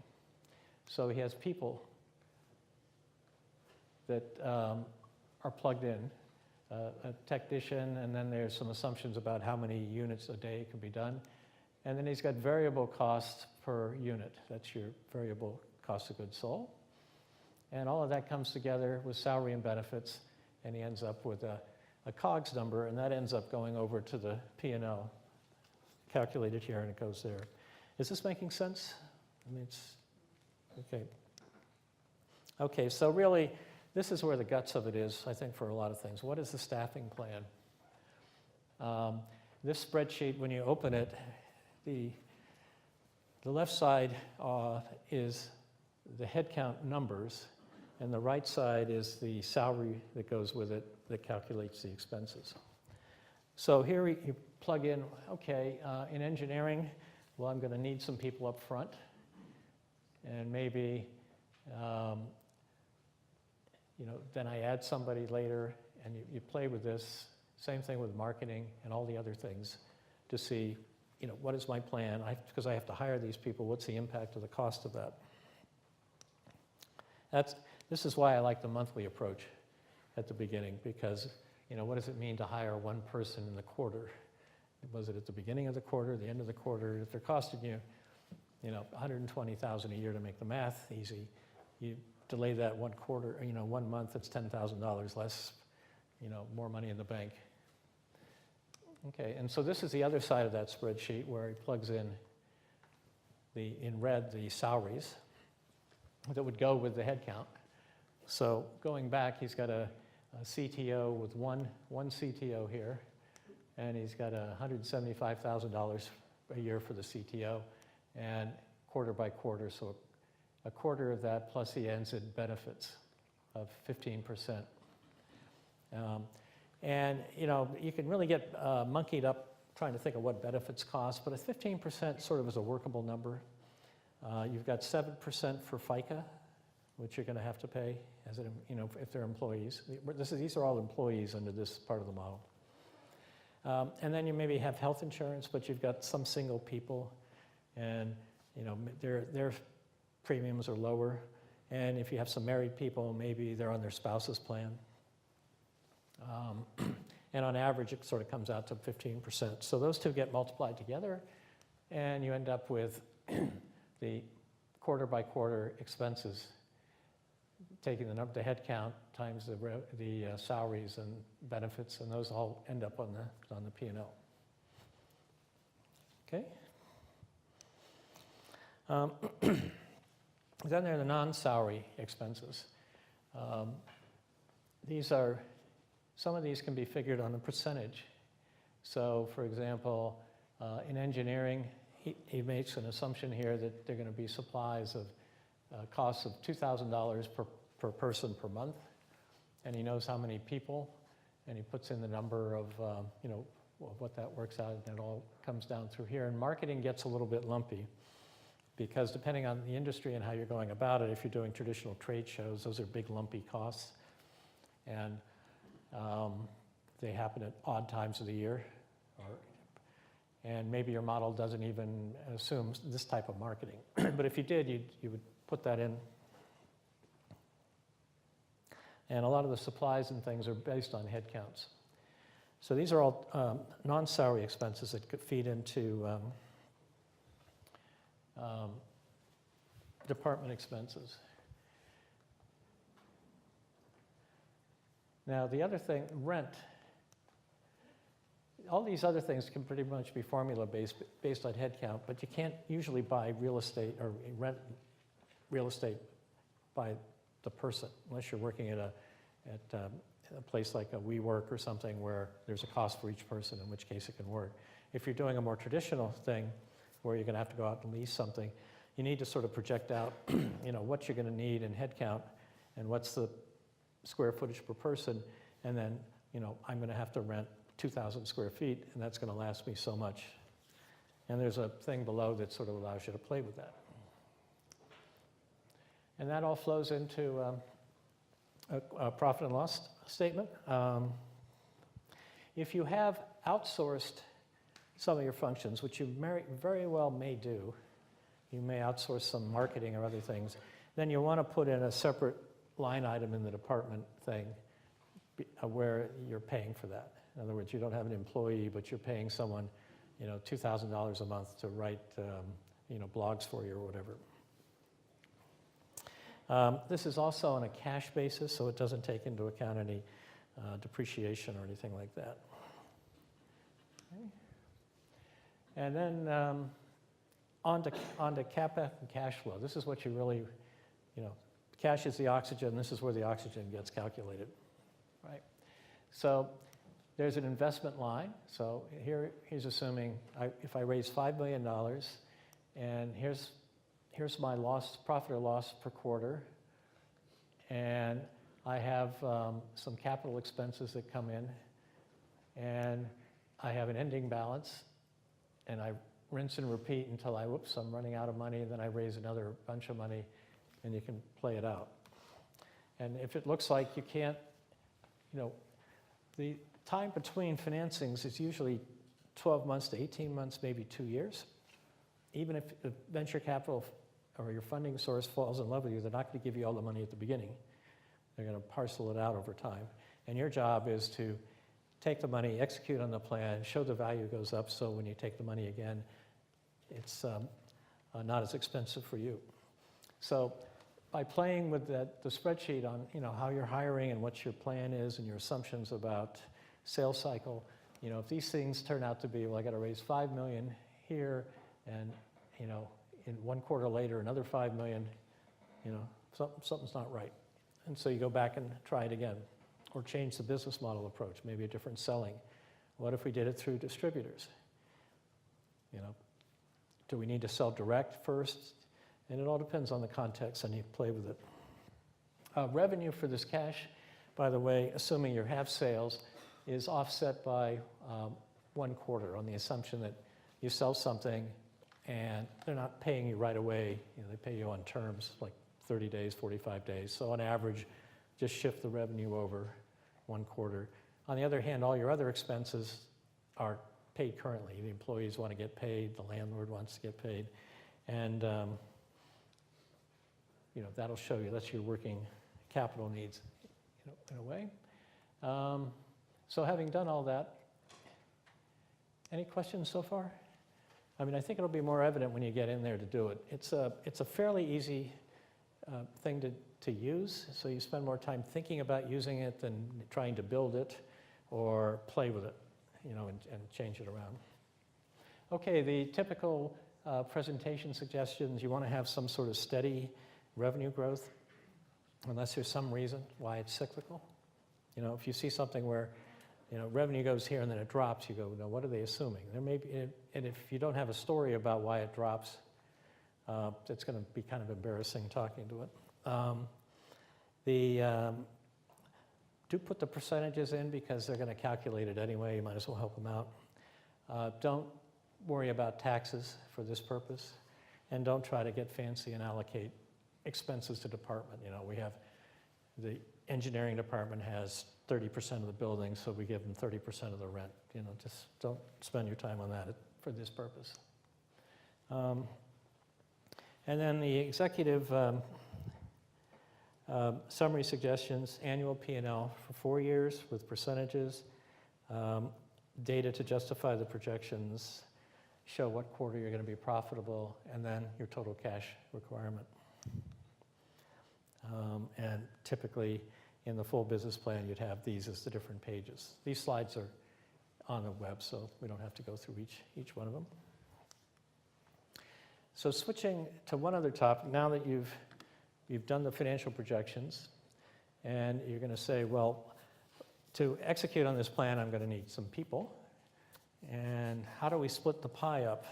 Speaker 1: So he has people that are plugged in, a technician, and then there's some assumptions about how many units a day can be done. And then he's got variable costs per unit. That's your variable cost of goods sold. And all of that comes together with salary and benefits, and he ends up with a COGS number, and that ends up going over to the P&L, calculated here, and it goes there. Is this making sense? I mean, it's, okay. Okay, so really, this is where the guts of it is, I think, for a lot of things. What is the staffing plan? This spreadsheet, when you open it, The left side is the headcount numbers, and the right side is the salary that goes with it that calculates the expenses. So here you plug in, okay, in engineering, well, I'm going to need some people up front, and maybe, then I add somebody later, and you play with this. Same thing with marketing and all the other things to see, what is my plan? Because I have to hire these people, what's the impact of the cost of that? This is why I like the monthly approach at the beginning, because, what does it mean to hire one person in the quarter? Was it at the beginning of the quarter, the end of the quarter? If they're costing you, $120,000 a year to make the math easy, you delay that one quarter, 1 month, it's $10,000 less, more money in the bank. Okay, and so this is the other side of that spreadsheet where he plugs in in red, the salaries that would go with the headcount. So going back, he's got a CTO with one CTO here, and he's got $175,000 a year for the CTO, and quarter by quarter, so a quarter of that plus he ends in benefits of 15%. And you can really get monkeyed up trying to think of what benefits cost, but a 15% sort of is a workable number. You've got 7% for FICA, which you're going to have to pay as if they're employees. These are all employees under this part of the model. And then you maybe have health insurance, but you've got some single people, and their premiums are lower. And if you have some married people, maybe they're on their spouse's plan. And on average, it sort of comes out to 15%. So those two get multiplied together, and you end up with the quarter by quarter expenses, taking the headcount times the salaries and benefits, and those all end up on the P&L. Okay. Then there are the non-salary expenses. Some of these can be figured on a percentage. So, for example, in engineering, he makes an assumption here that there are going to be supplies of costs of $2,000 per person per month, and he knows how many people, and he puts in the number of what that works out, and it all comes down through here. And marketing gets a little bit lumpy, because depending on the industry and how you're going about it, if you're doing traditional trade shows, those are big lumpy costs, and they happen at odd times of the year, and maybe your model doesn't even assume this type of marketing. But if you did, you would put that in. And a lot of the supplies and things are based on headcounts. So these are all non-salary expenses that could feed into department expenses. Now, the other thing, rent. All these other things can pretty much be formula-based on headcount, but you can't usually buy real estate or rent real estate by the person, unless you're working at a place like a WeWork or something where there's a cost for each person, in which case it can work. If you're doing a more traditional thing where you're going to have to go out and lease something, you need to sort of project out what you're going to need in headcount and what's the square footage per person, and then I'm going to have to rent 2,000 square feet, and that's going to last me so much. And there's a thing below that sort of allows you to play with that. And that all flows into a profit and loss statement. If you have outsourced some of your functions, which you very well may do, you may outsource some marketing or other things, then you want to put in a separate line item in the department thing where you're paying for that. In other words, you don't have an employee, but you're paying someone, $2,000 a month to write, blogs for you or whatever. This is also on a cash basis, so it doesn't take into account any depreciation or anything like that. Okay. And then on to CapEx and cash flow. This is what you really, cash is the oxygen. This is where the oxygen gets calculated, right? So there's an investment line. So here he's assuming if I raise $5 million and here's my loss, profit or loss per quarter, and I have some capital expenses that come in, and I have an ending balance, and I rinse and repeat until whoops, I'm running out of money, and then I raise another bunch of money, and you can play it out. And if it looks like you can't, the time between financings is usually 12 months to 18 months, maybe 2 years. Even if the venture capital or your funding source falls in love with you, they're not going to give you all the money at the beginning. They're going to parcel it out over time. And your job is to take the money, execute on the plan, show the value goes up, so when you take the money again, it's not as expensive for you. So by playing with the spreadsheet on how you're hiring and what your plan is and your assumptions about sales cycle, if these things turn out to be, well, I got to raise $5 million here, and in 1 quarter later another $5 million, something's not right. And so you go back and try it again, or change the business model approach, maybe a different selling. What if we did it through distributors? Do we need to sell direct first? And it all depends on the context, and you play with it. Revenue for this cash, by the way, assuming you have sales, is offset by 1 quarter on the assumption that you sell something and they're not paying you right away. They pay you on terms like 30 days, 45 days. So on average, just shift the revenue over 1 quarter. On the other hand, all your other expenses are paid currently. The employees want to get paid, the landlord wants to get paid, and that'll show you, that's your working capital needs in a way. So having done all that, any questions so far? I mean, I think it'll be more evident when you get in there to do it. It's a fairly easy thing to use, so you spend more time thinking about using it than trying to build it or play with it, and change it around. Okay, the typical presentation suggestions, you want to have some sort of steady revenue growth, unless there's some reason why it's cyclical. If you see something where revenue goes here and then it drops, you go, no, what are they assuming? There may be, and if you don't have a story about why it drops, it's going to be kind of embarrassing talking to it. Do put the percentages in because they're going to calculate it anyway. You might as well help them out. Don't worry about taxes for this purpose, and don't try to get fancy and allocate expenses to department. We have the engineering department has 30% of the building, so we give them 30% of the rent. Just don't spend your time on that for this purpose. And then the executive summary suggestions, annual P&L for 4 years with percentages, data to justify the projections, show what quarter you're going to be profitable, and then your total cash requirement. And typically, in the full business plan, you'd have these as the different pages. These slides are on the web, so we don't have to go through each one of them. So switching to one other topic, now that you've done the financial projections, and you're going to say, well, to execute on this plan, I'm going to need some people. And how do we split the pie up?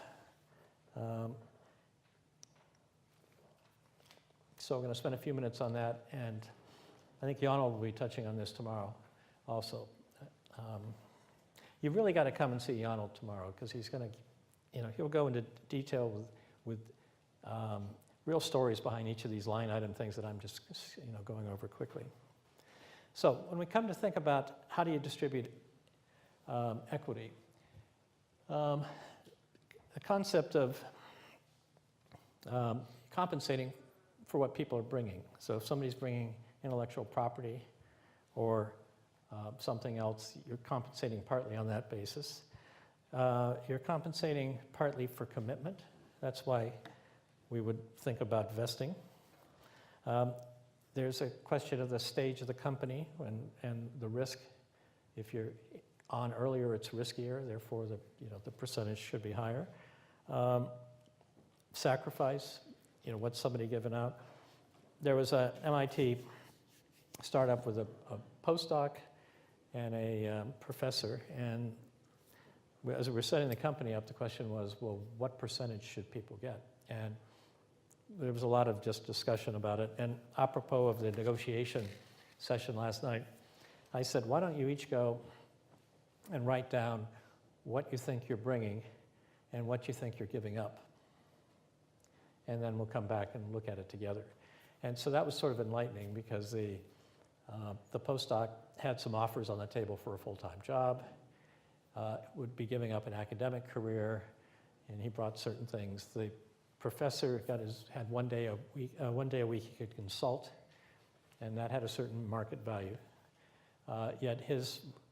Speaker 1: So we're going to spend a few minutes on that, and I think Jan will be touching on this tomorrow also. You've really got to come and see Jan tomorrow, because he's going to, he'll go into detail with real stories behind each of these line item things that I'm just, going over quickly. So when we come to think about how do you distribute equity, the concept of compensating for what people are bringing. So if somebody's bringing intellectual property or something else, you're compensating partly on that basis. You're compensating partly for commitment. That's why we would think about vesting. There's a question of the stage of the company and the risk. If you're on earlier, it's riskier, therefore the percentage should be higher. Sacrifice, what's somebody giving out? There was a MIT startup with a postdoc and a professor, and as we were setting the company up, the question was, well, what percentage should people get? And there was a lot of just discussion about it. And apropos of the negotiation session last night, I said, why don't you each go and write down what you think you're bringing and what you think you're giving up. And then we'll come back and look at it together. And so that was sort of enlightening because the postdoc had some offers on the table for a full-time job, would be giving up an academic career, and he brought certain things. The professor had 1 day a week he could consult, and that had a certain market value. Yet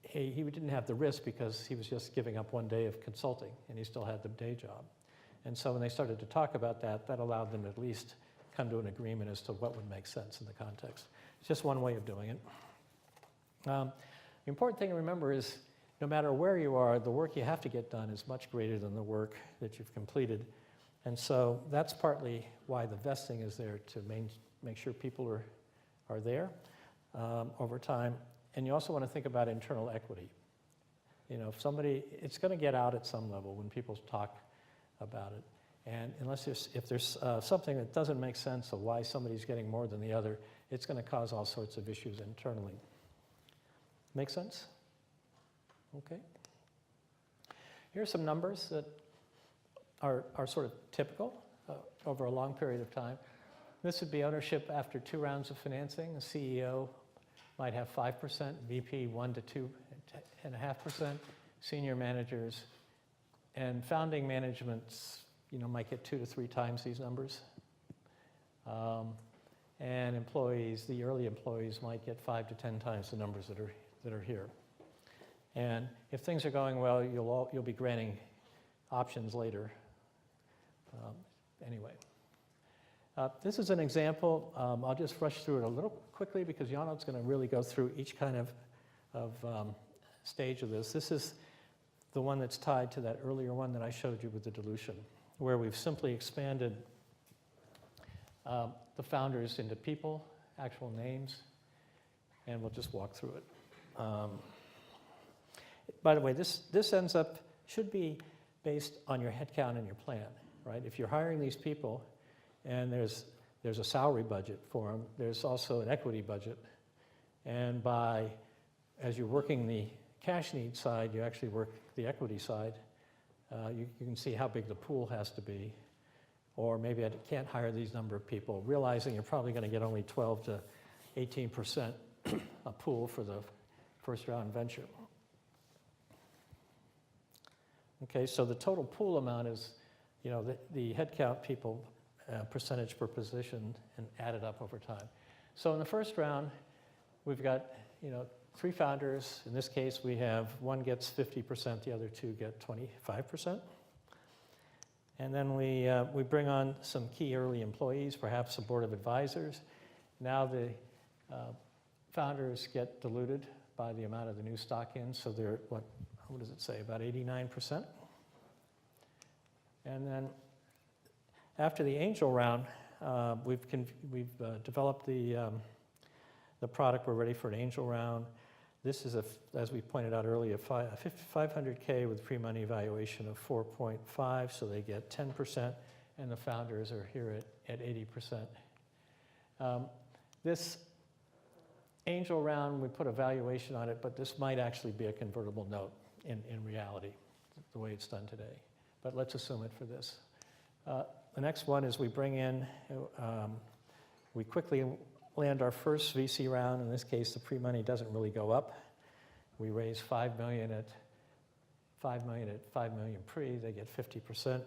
Speaker 1: he didn't have the risk because he was just giving up 1 day of consulting, and he still had the day job. And so when they started to talk about that, that allowed them to at least come to an agreement as to what would make sense in the context. It's just one way of doing it. The important thing to remember is no matter where you are, the work you have to get done is much greater than the work that you've completed. And so that's partly why the vesting is there, to make sure people are there over time. And you also want to think about internal equity. You know, it's going to get out at some level when people talk about it. And if there's something that doesn't make sense of why somebody's getting more than the other, it's going to cause all sorts of issues internally. Make sense? Okay. Here are some numbers that are sort of typical over a long period of time. This would be ownership after 2 rounds of financing. The CEO might have 5%, VP 1 to 2.5%, senior managers, and founding managements, might get 2 to 3 times these numbers. And employees, the early employees, might get 5 to 10 times the numbers that are here. And if things are going well, you'll be granting options later. Anyway. This is an example. I'll just rush through it a little quickly because Jano's going to really go through each kind of stage of this. This is the one that's tied to that earlier one that I showed you with the dilution, where we've simply expanded the founders into people, actual names, and we'll just walk through it. By the way, this should be based on your headcount and your plan, right? If you're hiring these people, and there's a salary budget for them. There's also an equity budget. And as you're working the cash need side, you actually work the equity side. You can see how big the pool has to be. Or maybe I can't hire these number of people, realizing you're probably going to get only 12 to 18% a pool for the first round venture. Okay, so the total pool amount is, the headcount people percentage per position and added up over time. So in the first round, we've got 3 founders. In this case, we have one gets 50%, the other 2 get 25%. And then we bring on some key early employees, perhaps a board of advisors. Now the founders get diluted by the amount of the new stock in, so they're what does it say, about 89%. And then after the angel round, we've developed the product. We're ready for an angel round. This is, as we pointed out earlier, $500K with pre-money valuation of 4.5, so they get 10%, and the founders are here at 80%. This angel round, we put a valuation on it, but this might actually be a convertible note in reality, the way it's done today. But let's assume it for this. The next one is we bring in, we quickly land our first VC round. In this case, the pre-money doesn't really go up. We raise $5 million at $5 million pre, they get 50%.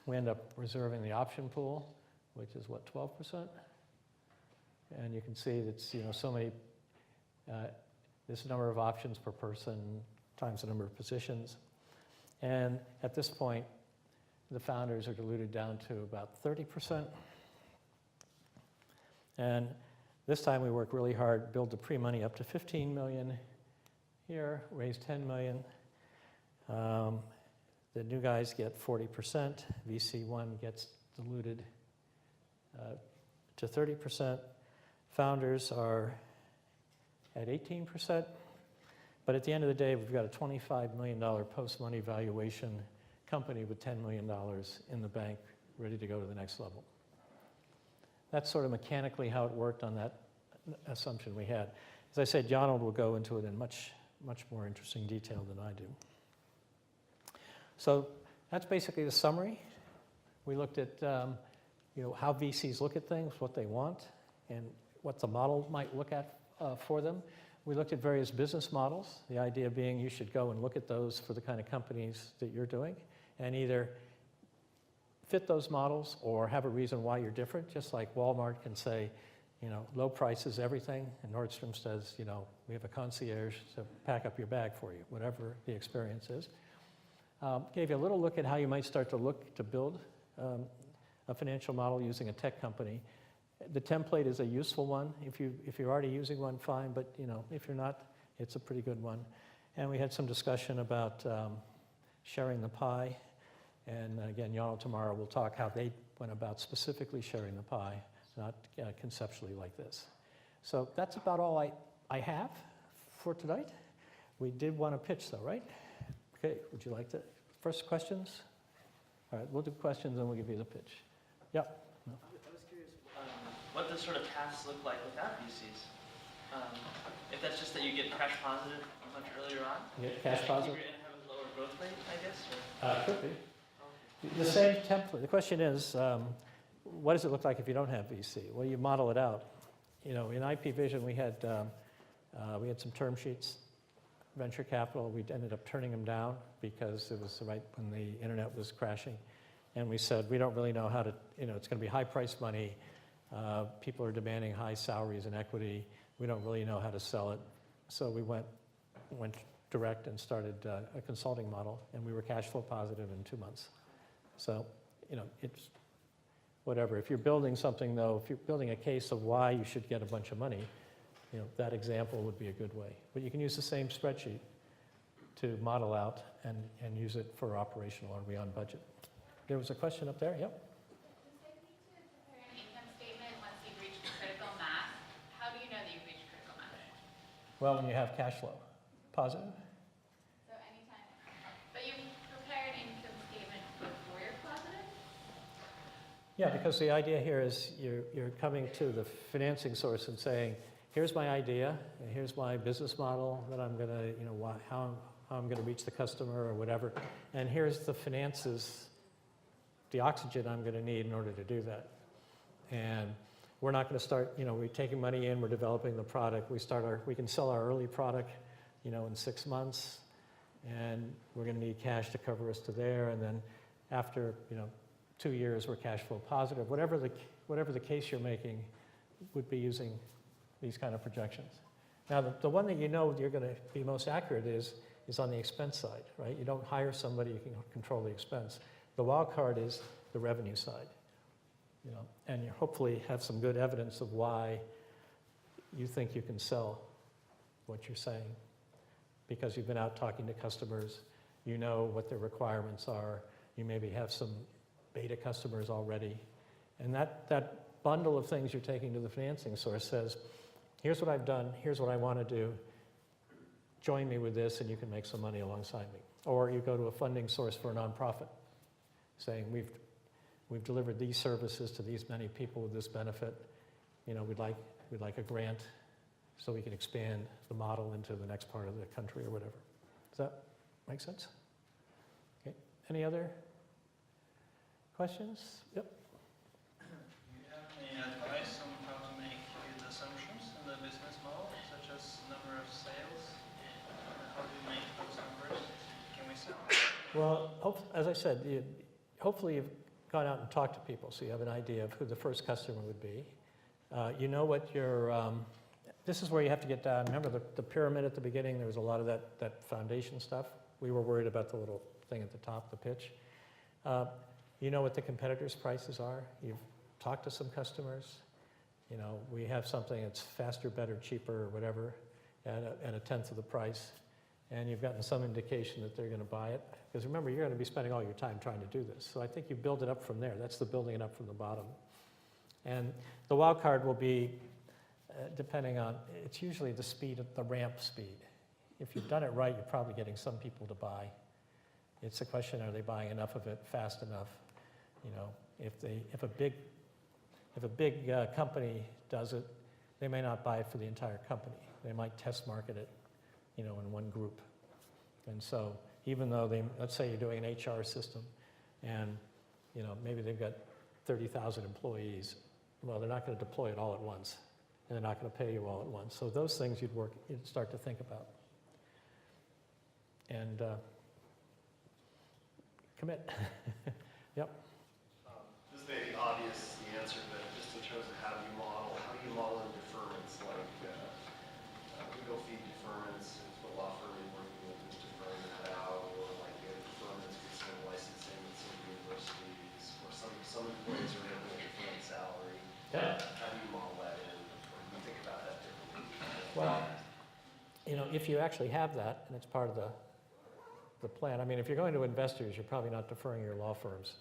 Speaker 1: We end up reserving the option pool, which is what, 12%? And you can see that's, so many, this number of options per person times the number of positions. And at this point, the founders are diluted down to about 30%. And this time we work really hard, build the pre-money up to 15 million here, raise 10 million. The new guys get 40%. VC1 gets diluted to 30%. Founders are at 18%. But at the end of the day, we've got a $25 million post-money valuation company with $10 million in the bank, ready to go to the next level. That's sort of mechanically how it worked on that assumption we had. As I said, Donald will go into it in much more interesting detail than I do. So that's basically the summary. We looked at how VCs look at things, what they want, and what the model might look at for them. We looked at various business models, the idea being you should go and look at those for the kind of companies that you're doing, and either fit those models or have a reason why you're different, just like Walmart can say, low price is everything, and Nordstrom says, we have a concierge to pack up your bag for you, whatever the experience is. Gave you a little look at how you might start to look to build a financial model using a tech company. The template is a useful one. If you're already using one, fine, but if you're not, it's a pretty good one. And we had some discussion about sharing the pie. And again, Yano tomorrow will talk how they went about specifically sharing the pie, not conceptually like this. So that's about all I have for tonight. We did want to pitch though, right? Okay, would you like to? First questions? All right, we'll do questions and we'll give you the pitch. Yep. No.
Speaker 4: I was curious what the sort of paths look like without VCs. If that's just that you get cash positive much earlier on.
Speaker 1: You get cash positive?
Speaker 4: You're going to have a lower growth rate, I guess? Or?
Speaker 1: Could be.
Speaker 4: Okay.
Speaker 1: The same template. The question is, what does it look like if you don't have VC? Well, you model it out. In IP Vision, we had some term sheets, venture capital. We ended up turning them down because it was right when the internet was crashing. And we said, we don't really know how to, it's going to be high price money. People are demanding high salaries and equity. We don't really know how to sell it. So we went direct and started a consulting model, and we were cash flow positive in 2 months. So, it's whatever. If you're building something, though, if you're building a case of why you should get a bunch of money, that example would be a good way. But you can use the same spreadsheet to model out and use it for operational or beyond budget. There was a question up there, yep.
Speaker 5: Does it need to prepare an income statement once you've reached critical mass? How do you know that you've reached critical mass?
Speaker 1: Well, when you have cash flow, positive.
Speaker 5: So anytime, but you prepare an income statement before you're positive?
Speaker 1: Yeah, because the idea here is you're coming to the financing source and saying, here's my idea, and here's my business model that I'm going to, how I'm going to reach the customer or whatever, and here's the finances, the oxygen I'm going to need in order to do that. And we're not going to start, we're taking money in, we're developing the product, we can sell our early product, in 6 months, and we're going to need cash to cover us to there, and then after, 2 years, we're cash flow positive. Whatever the case you're making would be using these kind of projections. Now, the one that you're going to be most accurate is on the expense side, right? You don't hire somebody, you can control the expense. The wild card is the revenue side, and you hopefully have some good evidence of why you think you can sell what you're saying, because you've been out talking to customers, you know what their requirements are, you maybe have some beta customers already, and that bundle of things you're taking to the financing source says, here's what I've done, here's what I want to do, join me with this and you can make some money alongside me. Or you go to a funding source for a nonprofit, saying we've delivered these services to these many people with this benefit, we'd like a grant so we can expand the model into the next part of the country or whatever. Does that make sense? Okay, any other questions? Yep.
Speaker 6: Do you have any advice on how to make good assumptions in the business model, such as number of sales? How do you make those numbers? Can we sell?
Speaker 1: Well, as I said, hopefully you've gone out and talked to people so you have an idea of who the first customer would be. You know what this is where you have to get down. Remember the pyramid at the beginning, there was a lot of that foundation stuff. We were worried about the little thing at the top, the pitch. You know what the competitors' prices are. You've talked to some customers. We have something that's faster, better, cheaper, or whatever, at a tenth of the price. And you've gotten some indication that they're going to buy it. Because remember, you're going to be spending all your time trying to do this. So I think you build it up from there. That's the building it up from the bottom. And the wild card will be, depending on, it's usually the speed, the ramp speed. if you've done it right, you're probably getting some people to buy. It's a question, are they buying enough of it fast enough? You know, if a big company does it, they may not buy it for the entire company. They might test market it, you know, in one group. And so even though let's say you're doing an HR system and, you know, maybe they've got 30,000 employees, well, they're not going to deploy it all at once, and they're not going to pay you all at once. So those things you'd start to think about. And commit. Yep.
Speaker 7: This may be obvious, the answer, but just in terms of how do you model in deferments, like legal fee deferments, is what law firm you're working with is deferring that out, or like deferments with some licensing with some universities, or some employees are able to defer the salary.
Speaker 1: Yeah.
Speaker 7: How do you model that in, or do you think about that differently?
Speaker 1: Well, you know, if you actually have that, and it's part of the plan, I mean, if you're going to investors, you're probably not deferring your law firms.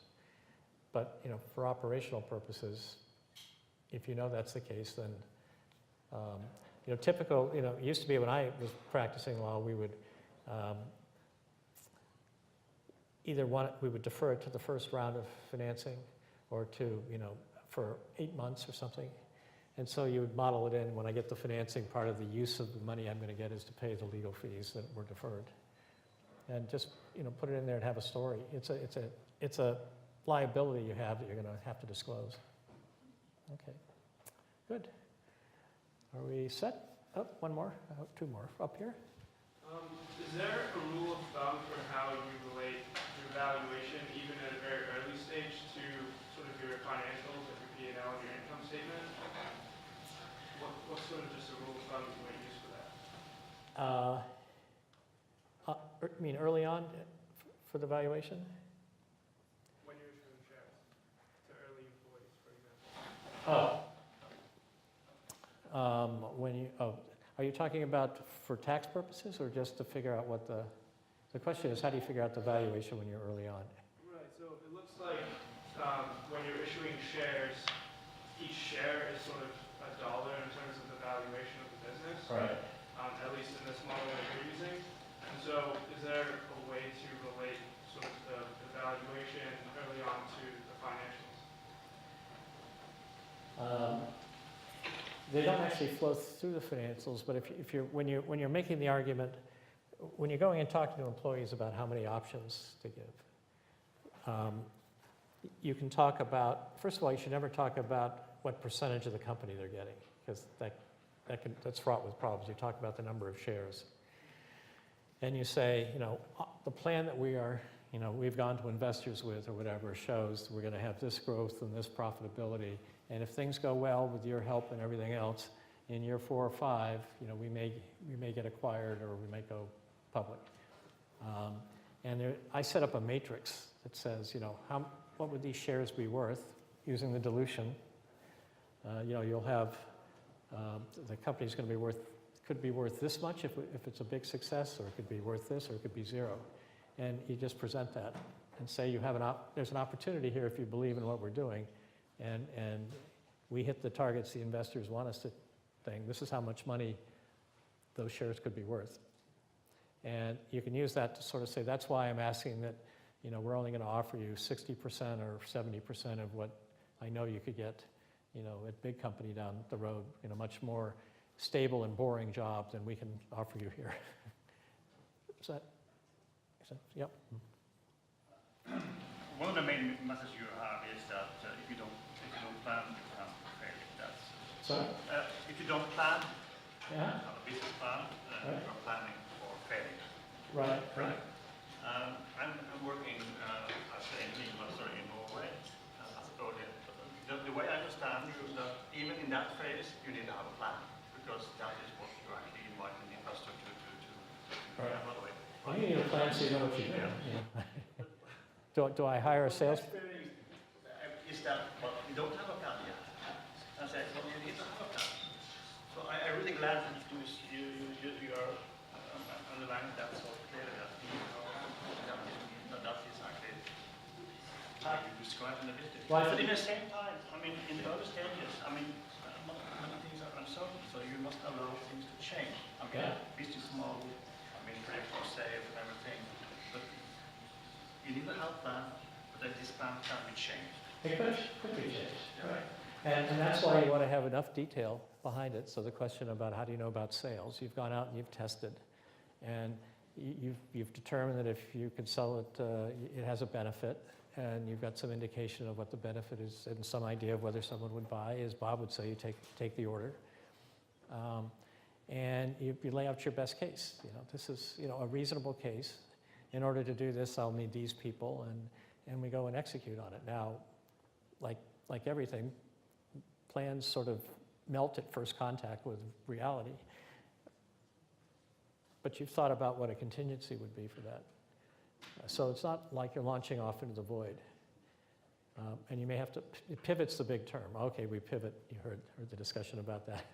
Speaker 1: But, you know, for operational purposes, if you know that's the case, then, you know, typical, you know, it used to be when I was practicing law, we would we would defer it to the first round of financing or to, you know, for 8 months or something. And so you would model it in, when I get the financing, part of the use of the money I'm going to get is to pay the legal fees that were deferred. And just, you know, put it in there and have a story. It's a liability you have that you're going to have to disclose. Okay, good. Are we set? Oh, one more, two more, up here.
Speaker 8: Is there a rule of thumb for how you relate your valuation, even at a very early stage, to sort of your financials, like your P&L and your income statement? What's sort of just a rule of thumb you might use for that?
Speaker 1: I mean, early on for the valuation?
Speaker 8: When you're issuing shares to early employees, for example. Are you talking about for tax purposes or just to figure out what the question is, how do you figure out the valuation when you're early on? Right, so it looks like when you're issuing shares, each share is sort of $1 in terms of the valuation of the business.
Speaker 1: Right.
Speaker 8: At least in this model that you're using. And so is there a way to relate sort of the valuation early on to the financials?
Speaker 1: They don't actually flow through the financials, but when you're making the argument, when you're going and talking to employees about how many options to give, you can talk about, first of all, you should never talk about what percentage of the company they're getting, because that's fraught with problems. You talk about the number of shares. And you say, you know, the plan that we've gone to investors with or whatever shows we're going to have this growth and this profitability. And if things go well with your help and everything else, in year 4 or 5, you know, we may get acquired or we may go public. I set up a matrix that says, you know, what would these shares be worth using the dilution? You know, you'll have the company's going to could be worth this much if it's a big success, or it could be worth this, or it could be 0. And you just present that and say you have there's an opportunity here if you believe in what we're doing, and we hit the targets the investors want us to think. This is how much money those shares could be worth. And you can use that to sort of say, that's why I'm asking that, you know, we're only going to offer you 60% or 70% of what I know you could get, you know, at big company down the road, you know, much more stable and boring job than we can offer you here. Yep.
Speaker 9: One of the main messages you have is that if you don't plan, you can fail. If you don't plan,
Speaker 1: Yeah.
Speaker 9: have a business plan,
Speaker 1: Right.
Speaker 9: you're planning for failure.
Speaker 1: Right.
Speaker 9: I'm working as an investor in Norway as early. The way I understand you, that even in that phase, you need to have a plan, because that is what you're actually inviting the investor to
Speaker 1: Right.
Speaker 9: evaluate.
Speaker 1: Well, you need a plan so you know what you're doing. Yeah. Do I hire a sales?
Speaker 9: Is that, but you don't have a plan yet. I said, well, you need to have a plan. So I really glad that you are underlining that so clearly, that that is actually how you describe in the business.
Speaker 1: Well,
Speaker 9: But in the same time, I mean, in the early stages, I mean, many things are uncertain, so you must allow things to change. I mean,
Speaker 1: Yeah.
Speaker 9: business model, interest or safe and everything. But you need to have a plan, but then this plan can be changed.
Speaker 1: It could be changed, right? And that's why you want to have enough detail behind it. So the question about how do you know about sales, you've gone out and you've tested, and you've determined that if you can sell it, it has a benefit, and you've got some indication of what the benefit is and some idea of whether someone would buy. As Bob would say, you take the order. And you lay out your best case. This is a reasonable case. In order to do this, I'll need these people, and we go and execute on it. Now, like everything, plans sort of melt at first contact with reality. But you've thought about what a contingency would be for that. So it's not like you're launching off into the void. And you may have to, pivot's the big term. Okay, we pivot. You heard the discussion about that.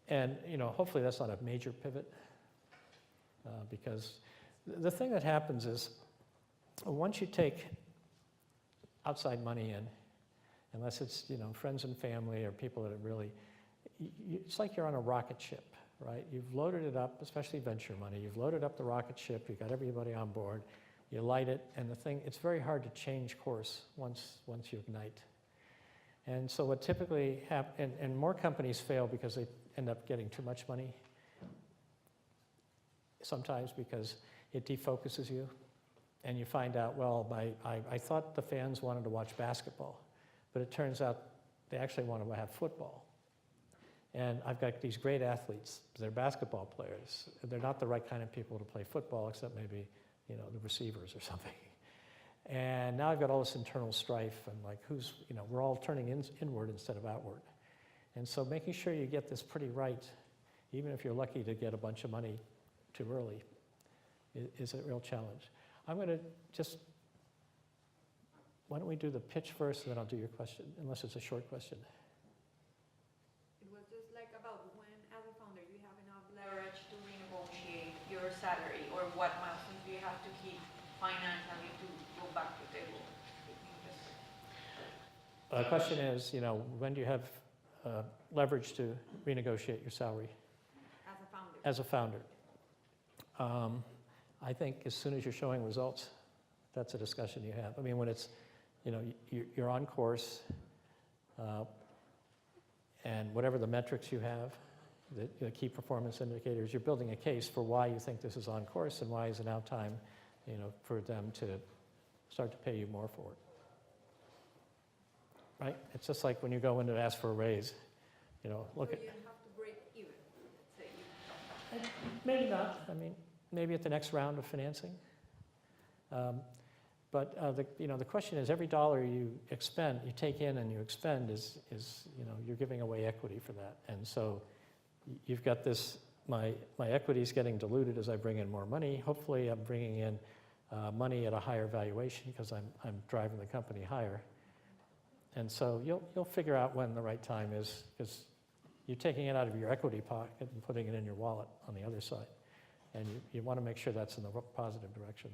Speaker 1: And hopefully that's not a major pivot, because the thing that happens is once you take outside money in, unless it's friends and family or people that are really, it's like you're on a rocket ship, right? You've loaded it up, especially venture money. You've loaded up the rocket ship. You've got everybody on board. You light it, and it's very hard to change course once you ignite. And so what typically happens, and more companies fail because they end up getting too much money, sometimes because it defocuses you, and you find out, well, I thought the fans wanted to watch basketball, but it turns out they actually want to have football. And I've got these great athletes. They're basketball players. They're not the right kind of people to play football, except maybe the receivers or something. And now I've got all this internal strife, and we're all turning inward instead of outward. And so making sure you get this pretty right, even if you're lucky to get a bunch of money too early, is a real challenge. I'm going to why don't we do the pitch first, and then I'll do your question, unless it's a short question.
Speaker 2: It was just like about when, as a founder, you have enough leverage to renegotiate your salary, or what milestones do you have to keep financially to go back to the table?
Speaker 1: The question is, when do you have leverage to renegotiate your salary
Speaker 2: As a founder.
Speaker 1: as a founder? I think as soon as you're showing results, that's a discussion you have. I mean, when it's, you're on course, and whatever the metrics you have, the key performance indicators, you're building a case for why you think this is on course and why is it now time, for them to start to pay you more for it. Right? It's just like when you go in to ask for a raise, look at.
Speaker 2: You have to break even, let's say.
Speaker 1: Maybe not. I mean, maybe at the next round of financing. But the question is, every dollar you take in and you expend is you're giving away equity for that. And so you've got this, my equity is getting diluted as I bring in more money. Hopefully I'm bringing in money at a higher valuation because I'm driving the company higher. And so you'll figure out when the right time is, because you're taking it out of your equity pocket and putting it in your wallet on the other side. And you want to make sure that's in the positive direction.